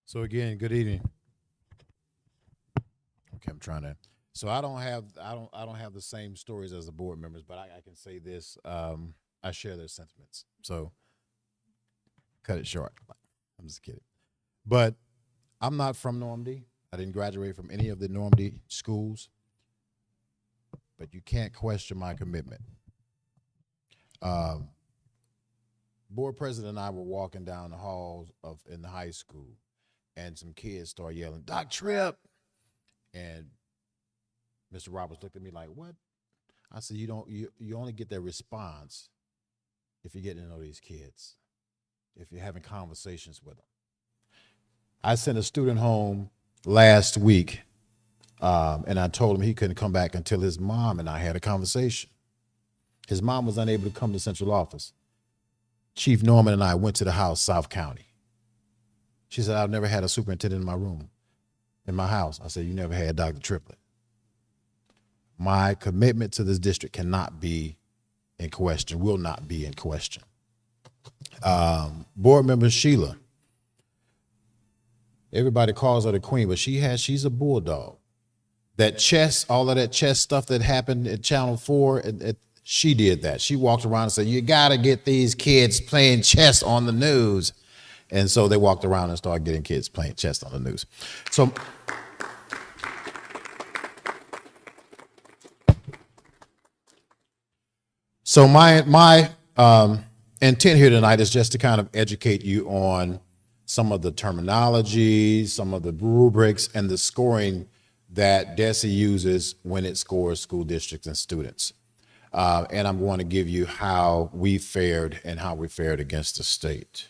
So again, good evening. Okay, I'm trying to. So I don't have the same stories as the board members, but I can say this: I share their sentiments. So cut it short. I'm just kidding. But I'm not from Normandy. I didn't graduate from any of the Normandy schools. But you can't question my commitment. Board president and I were walking down the halls in the high school, and some kids start yelling, "Doc Tripp!" And Mr. Roberts looked at me like, "What?" I said, you only get that response if you're getting to know these kids, if you're having conversations with them. I sent a student home last week, and I told him he couldn't come back until his mom and I had a conversation. His mom was unable to come to central office. Chief Norman and I went to the house, South County. She said, "I've never had a superintendent in my room, in my house." I said, "You never had Dr. Triplett." My commitment to this district cannot be in question, will not be in question. Board member Sheila, everybody calls her the queen, but she's a bulldog. That chess, all of that chess stuff that happened at Channel 4, she did that. She walked around and said, "You got to get these kids playing chess on the news." And so they walked around and started getting kids playing chess on the news. So my intent here tonight is just to kind of educate you on some of the terminology, some of the rubrics, and the scoring that DESE uses when it scores school districts and students. And I'm going to give you how we fared and how we fared against the state.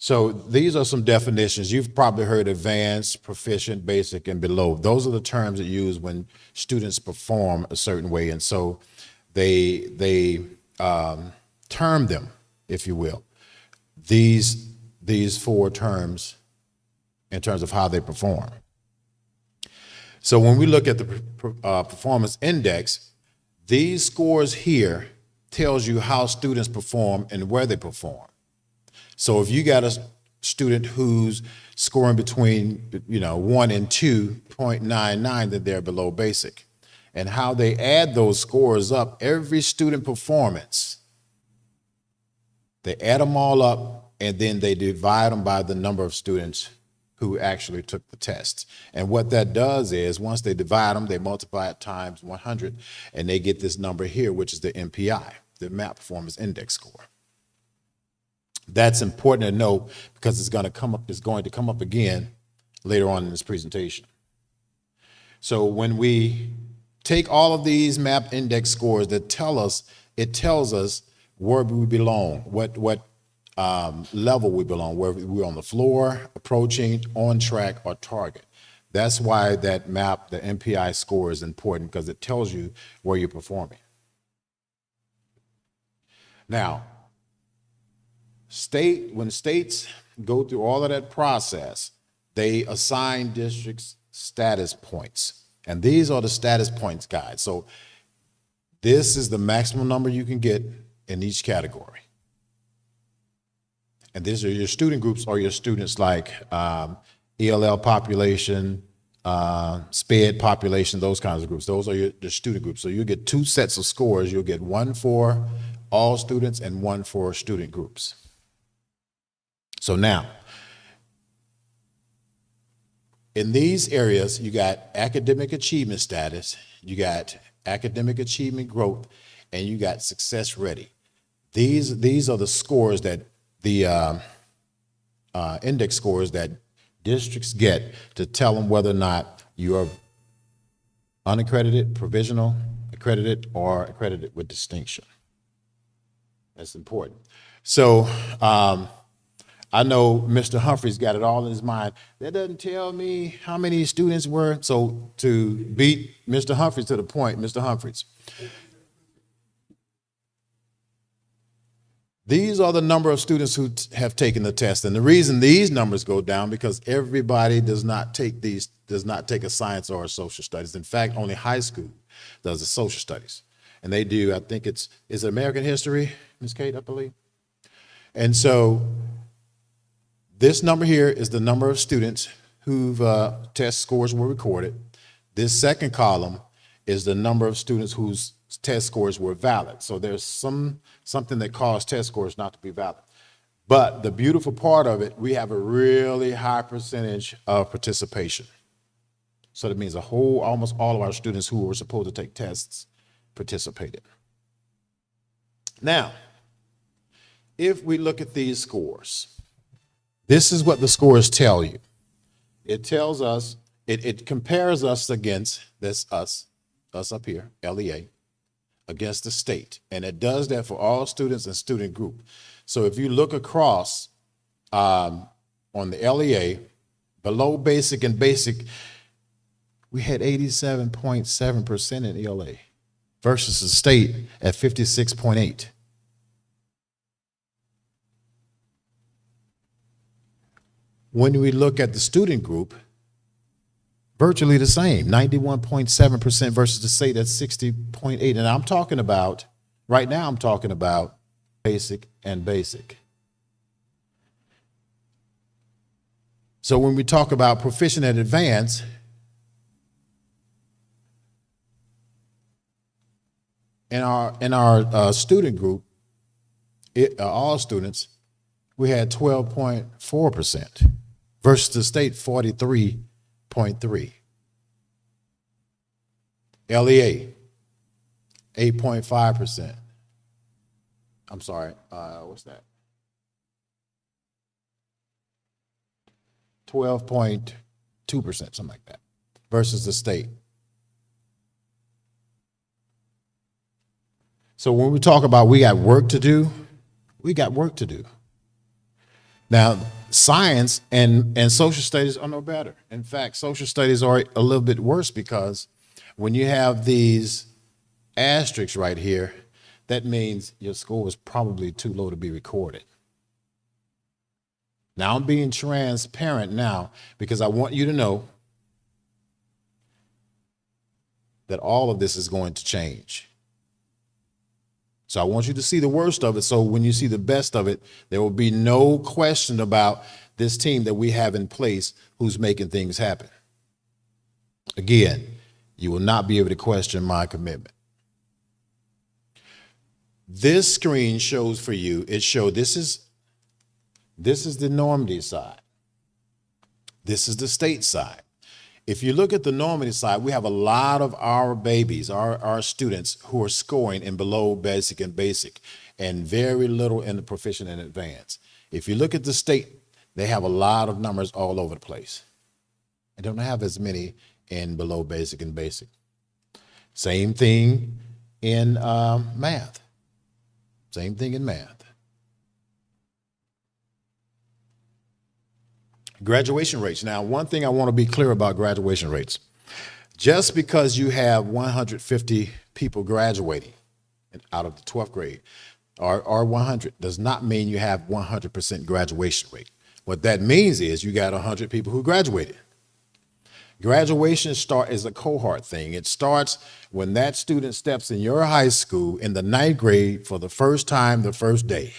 So these are some definitions. You've probably heard advanced, proficient, basic, and below. Those are the terms that you use when students perform a certain way. And so they term them, if you will, these four terms in terms of how they perform. So when we look at the performance index, these scores here tells you how students perform and where they perform. So if you got a student who's scoring between 1 and 2.99, then they're below basic. And how they add those scores up, every student performance, they add them all up and then they divide them by the number of students who actually took the test. And what that does is once they divide them, they multiply it times 100 and they get this number here, which is the MPI, the MAP Performance Index score. That's important to know because it's going to come up again later on in this presentation. So when we take all of these MAP index scores that it tells us where we belong, what level we belong, whether we're on the floor, approaching, on track, or target. That's why that MAP, the MPI score, is important because it tells you where you're performing. Now, when states go through all of that process, they assign districts status points. And these are the status points guide. So this is the maximum number you can get in each category. And these are your student groups or your students like ELL population, SPED population, those kinds of groups. Those are your student groups. So you get two sets of scores. You'll get one for all students and one for student groups. So now, in these areas, you got academic achievement status, you got academic achievement growth, and you got success ready. These are the scores that the index scores that districts get to tell them whether or not you are unaccredited, provisional, accredited, or accredited with distinction. That's important. So I know Mr. Humphreys got it all in his mind. That doesn't tell me how many students were. So to beat Mr. Humphreys to the point, Mr. Humphreys, these are the number of students who have taken the test. And the reason these numbers go down because everybody does not take a science or a social studies. In fact, only high school does the social studies. And they do, I think is it American history, Ms. Kate, I believe? And so this number here is the number of students whose test scores were recorded. This second column is the number of students whose test scores were valid. So there's something that caused test scores not to be valid. But the beautiful part of it, we have a really high percentage of participation. So that means almost all of our students who were supposed to take tests participated. Now, if we look at these scores, this is what the scores tell you. It tells us, it compares us against us up here, LEA, against the state. And it does that for all students and student group. So if you look across on the LEA, below basic and basic, we had 87.7% in ELA versus the state at 56.8. When we look at the student group, virtually the same, 91.7% versus the state at 60.8. And I'm talking about, right now I'm talking about basic and basic. So when we talk about proficient and advanced, in our student group, all students, we had 12.4% versus the state 43.3. LEA, 8.5%. I'm sorry, what's that? 12.2%, something like that, versus the state. So when we talk about we got work to do, we got work to do. Now, science and social studies are no better. In fact, social studies are a little bit worse because when you have these asterisks right here, that means your score was probably too low to be recorded. Now, I'm being transparent now because I want you to know that all of this is going to change. So I want you to see the worst of it. So when you see the best of it, there will be no question about this team that we have in place who's making things happen. Again, you will not be able to question my commitment. This screen shows for you, this is the Normandy side. This is the state side. If you look at the Normandy side, we have a lot of our babies, our students who are scoring in below basic and basic and very little in the proficient and advanced. If you look at the state, they have a lot of numbers all over the place. They don't have as many in below basic and basic. Same thing in math. Same thing in math. Graduation rates. Now, one thing I want to be clear about graduation rates. Just because you have 150 people graduating out of the 12th grade or 100 does not mean you have 100% graduation rate. What that means is you got 100 people who graduated. Graduation is a cohort thing. It starts when that student steps in your high school in the 9th grade for the first time, the first day.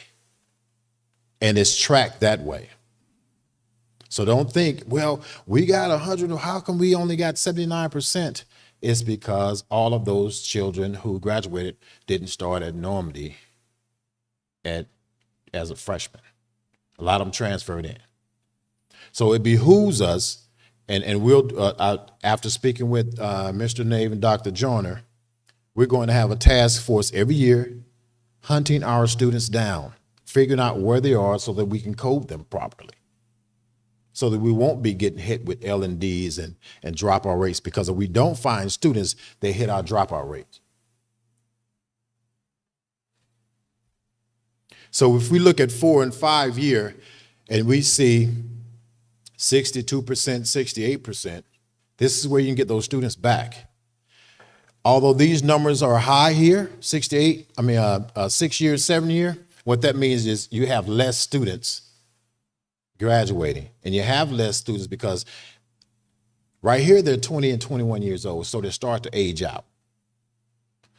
And it's tracked that way. So don't think, well, we got 100, how come we only got 79%? It's because all of those children who graduated didn't start at Normandy as a freshman. A lot of them transferred in. So it behooves us, and we'll, after speaking with Mr. Nave and Dr. Joyner, we're going to have a task force every year hunting our students down, figuring out where they are so that we can code them properly. so that we won't be getting hit with L&Ds and dropout rates, because if we don't find students, they hit our dropout rate. So if we look at 4 and 5 year and we see 62%, 68%, this is where you can get those students back. Although these numbers are high here, 6 year, 7 year, what that means is you have less students graduating, and you have less students because right here they're 20 and 21 years old, so they start to age out.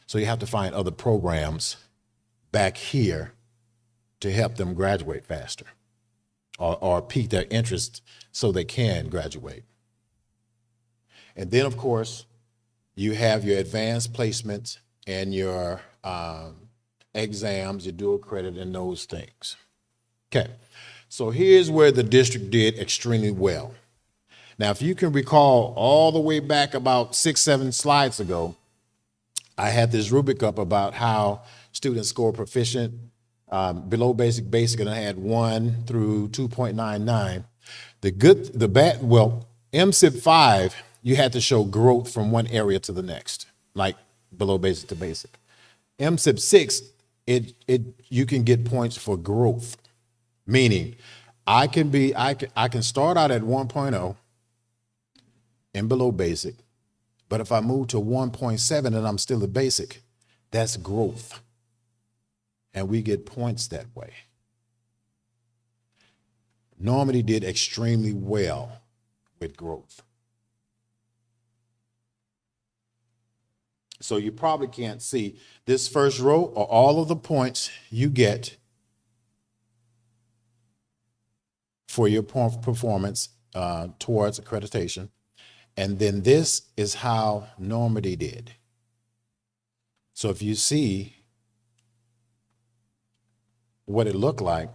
So you have to find other programs back here to help them graduate faster or pique their interest so they can graduate. And then, of course, you have your advanced placements and your exams, your dual credit, and those things. Okay, so here's where the district did extremely well. Now, if you can recall all the way back about 6-7 slides ago, I had this rubric up about how students score proficient, below basic, and I had 1 through 2.99. The good, the bad, well, MSIP 5, you had to show growth from one area to the next, like below basic to basic. MSIP 6, you can get points for growth, meaning I can start out at 1.0 and below basic, but if I move to 1.7 and I'm still at basic, that's growth. And we get points that way. Normandy did extremely well with growth. So you probably can't see this first row are all of the points you get for your performance towards accreditation. And then this is how Normandy did. So if you see what it looked like,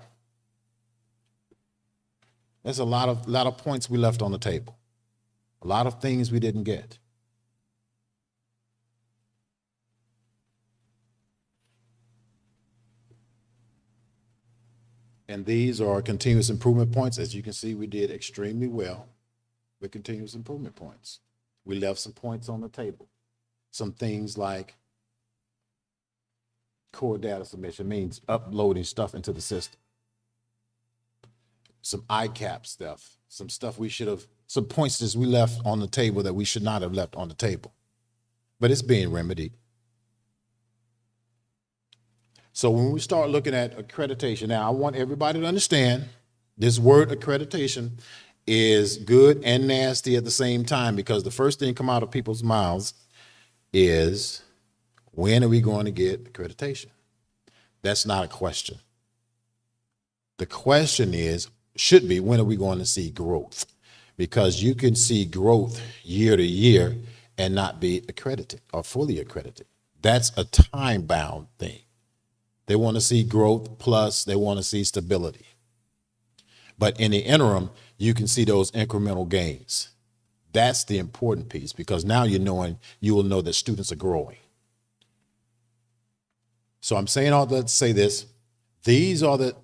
there's a lot of points we left on the table. A lot of things we didn't get. And these are continuous improvement points. As you can see, we did extremely well with continuous improvement points. We left some points on the table. Some things like core data submission means uploading stuff into the system. Some ICAP stuff, some stuff some points that we left on the table that we should not have left on the table. But it's being remedied. So when we start looking at accreditation, now I want everybody to understand this word accreditation is good and nasty at the same time, because the first thing come out of people's mouths is, when are we going to get accreditation? That's not a question. The question should be, when are we going to see growth? Because you can see growth year to year and not be accredited or fully accredited. That's a time-bound thing. They want to see growth, plus they want to see stability. But in the interim, you can see those incremental gains. That's the important piece, because now you will know that students are growing. So I'm saying all that to say this. These are the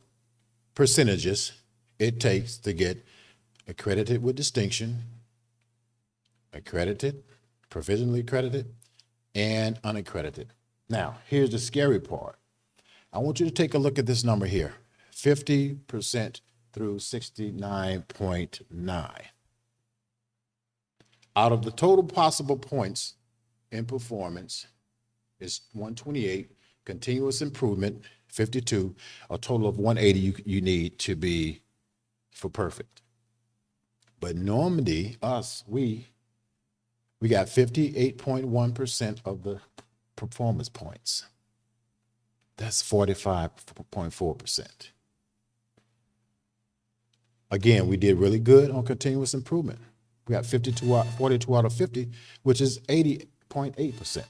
percentages it takes to get accredited with distinction, accredited, provisionally accredited, and unaccredited. Now, here's the scary part. I want you to take a look at this number here, 50% through 69.9. Out of the total possible points in performance is 128, continuous improvement, 52, a total of 180 you need to be for perfect. But Normandy, we got 58.1% of the performance points. That's 45.4%. Again, we did really good on continuous improvement. We got 42 out of 50, which is 80.8%.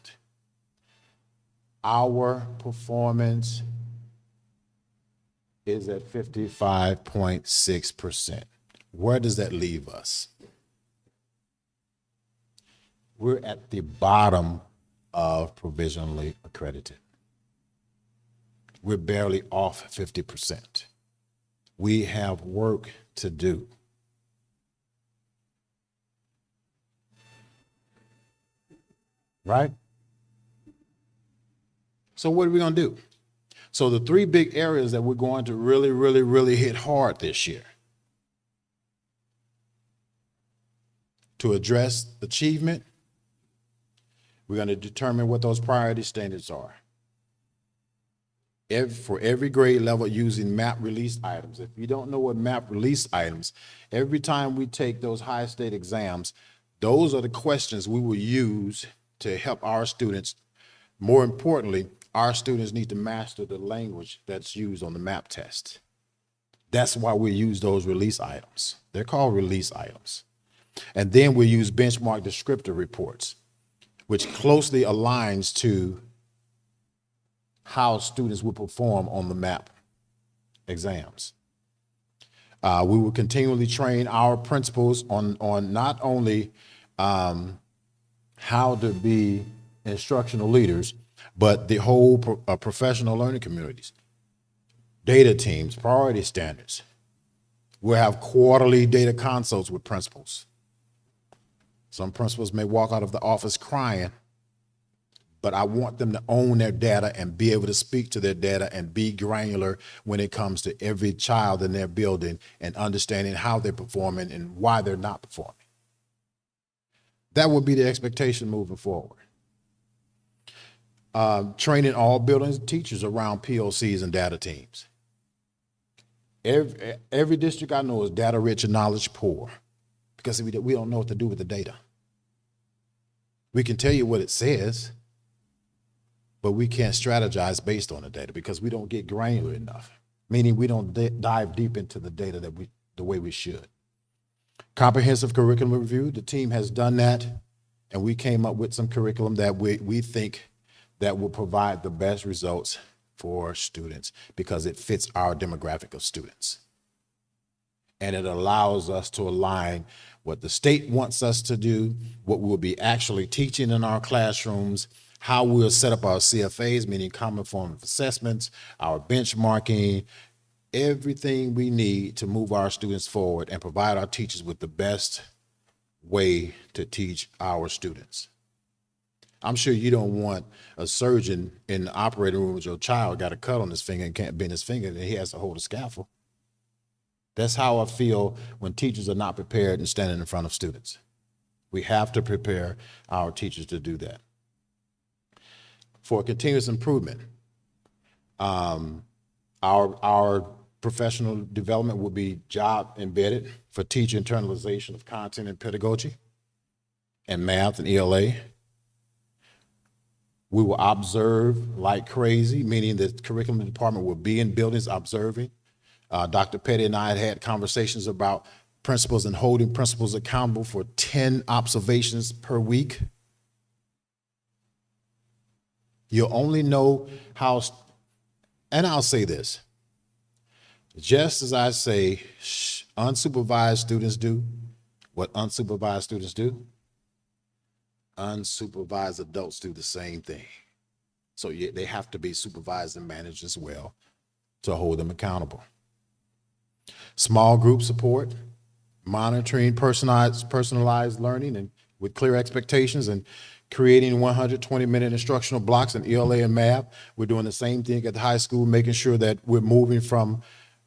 Our performance is at 55.6%. Where does that leave us? We're at the bottom of provisionally accredited. We're barely off 50%. We have work to do. right? So what are we going to do? So the three big areas that we're going to really, really, really hit hard this year to address achievement, we're going to determine what those priority standards are. For every grade level using MAP release items. If you don't know what MAP release items, every time we take those high state exams, those are the questions we will use to help our students. More importantly, our students need to master the language that's used on the MAP test. That's why we use those release items. They're called release items. And then we use benchmark descriptor reports, which closely aligns to how students will perform on the MAP exams. We will continually train our principals on not only how to be instructional leaders, but the whole professional learning communities, data teams, priority standards. We'll have quarterly data consults with principals. Some principals may walk out of the office crying, but I want them to own their data and be able to speak to their data and be granular when it comes to every child in their building and understanding how they're performing and why they're not performing. That would be the expectation moving forward. Training all buildings and teachers around POCs and data teams. Every district I know is data rich and knowledge poor because we don't know what to do with the data. We can tell you what it says, but we can't strategize based on the data because we don't get granular enough, meaning we don't dive deep into the data the way we should. Comprehensive curriculum review, the team has done that, and we came up with some curriculum that we think that will provide the best results for students because it fits our demographic of students. And it allows us to align what the state wants us to do, what we'll be actually teaching in our classrooms, how we'll set up our CFAs, meaning common form of assessments, our benchmarking, everything we need to move our students forward and provide our teachers with the best way to teach our students. I'm sure you don't want a surgeon in the operating room with your child got a cut on his finger and can't bend his finger and he has to hold a scaffold. That's how I feel when teachers are not prepared and standing in front of students. We have to prepare our teachers to do that. For continuous improvement, our professional development will be job embedded for teacher internalization of content and pedagogy and math and ELA. We will observe like crazy, meaning the curriculum department will be in buildings observing. Dr. Petty and I had conversations about principals and holding principals accountable for 10 observations per week. You'll only know how, and I'll say this, just as I say unsupervised students do what unsupervised students do, unsupervised adults do the same thing. So they have to be supervised and managed as well to hold them accountable. Small group support, monitoring personalized learning and with clear expectations and creating 120-minute instructional blocks in ELA and math. We're doing the same thing at the high school, making sure that we're moving from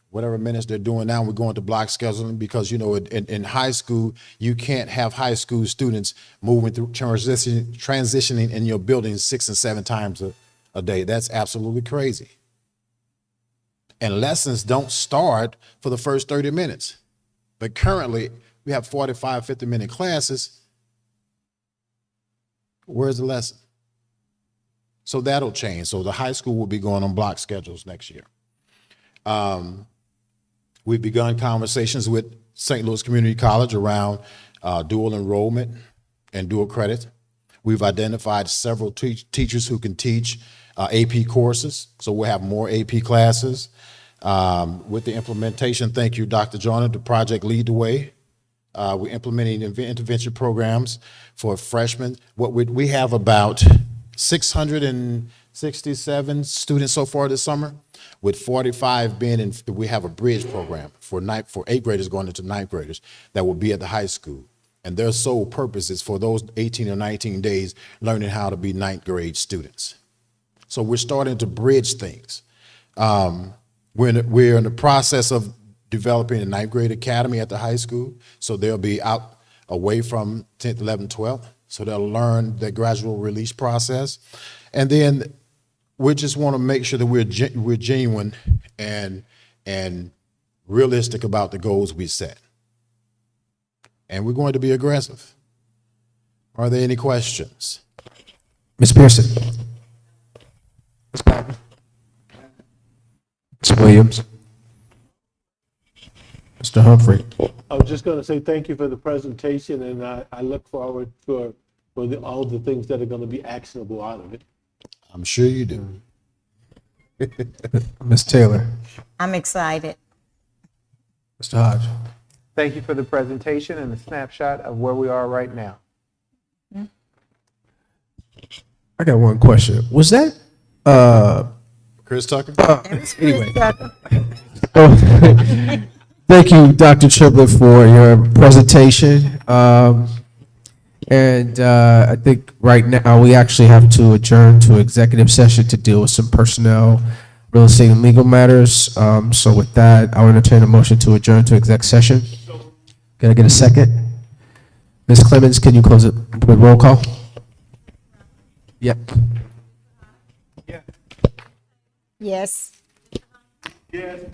whatever minutes they're doing now, we're going to block scheduling because, you know, in high school, you can't have high school students moving through transitioning in your building 6 and 7 times a day. That's absolutely crazy. And lessons don't start for the first 30 minutes. But currently, we have 45, 50-minute classes. Where's the lesson? So that'll change. So the high school will be going on block schedules next year. We've begun conversations with St. Louis Community College around dual enrollment and dual credit. We've identified several teachers who can teach AP courses, so we'll have more AP classes. With the implementation, thank you, Dr. Joyner, the project Lead the Way. We're implementing intervention programs for freshmen. We have about 667 students so far this summer, with 45 being in. We have a bridge program for 8th graders going into 9th graders that will be at the high school. And their sole purpose is for those 18 or 19 days learning how to be ninth grade students. So we're starting to bridge things. We're in the process of developing a ninth grade academy at the high school. So they'll be out away from 10th, 11th, 12th. So they'll learn the gradual release process. And then we just want to make sure that we're genuine and realistic about the goals we set. And we're going to be aggressive. Are there any questions? Ms. Pearson. Ms. Patton. Ms. Williams. Mr. Humphrey. I was just going to say thank you for the presentation, and I look forward for all the things that are going to be actionable out of it. I'm sure you do. Ms. Taylor. I'm excited. Mr. Hodge. Thank you for the presentation and the snapshot of where we are right now. I got one question. Was that Chris Tucker? Anyway. Oh, thank you, Dr. Triplett, for your presentation. And I think right now we actually have to adjourn to executive session to deal with some personnel, real estate, and legal matters. So with that, I'll entertain a motion to adjourn to exec session. Can I get a second? Ms. Clemens, can you close it with roll call? Yep. Yes. Yes.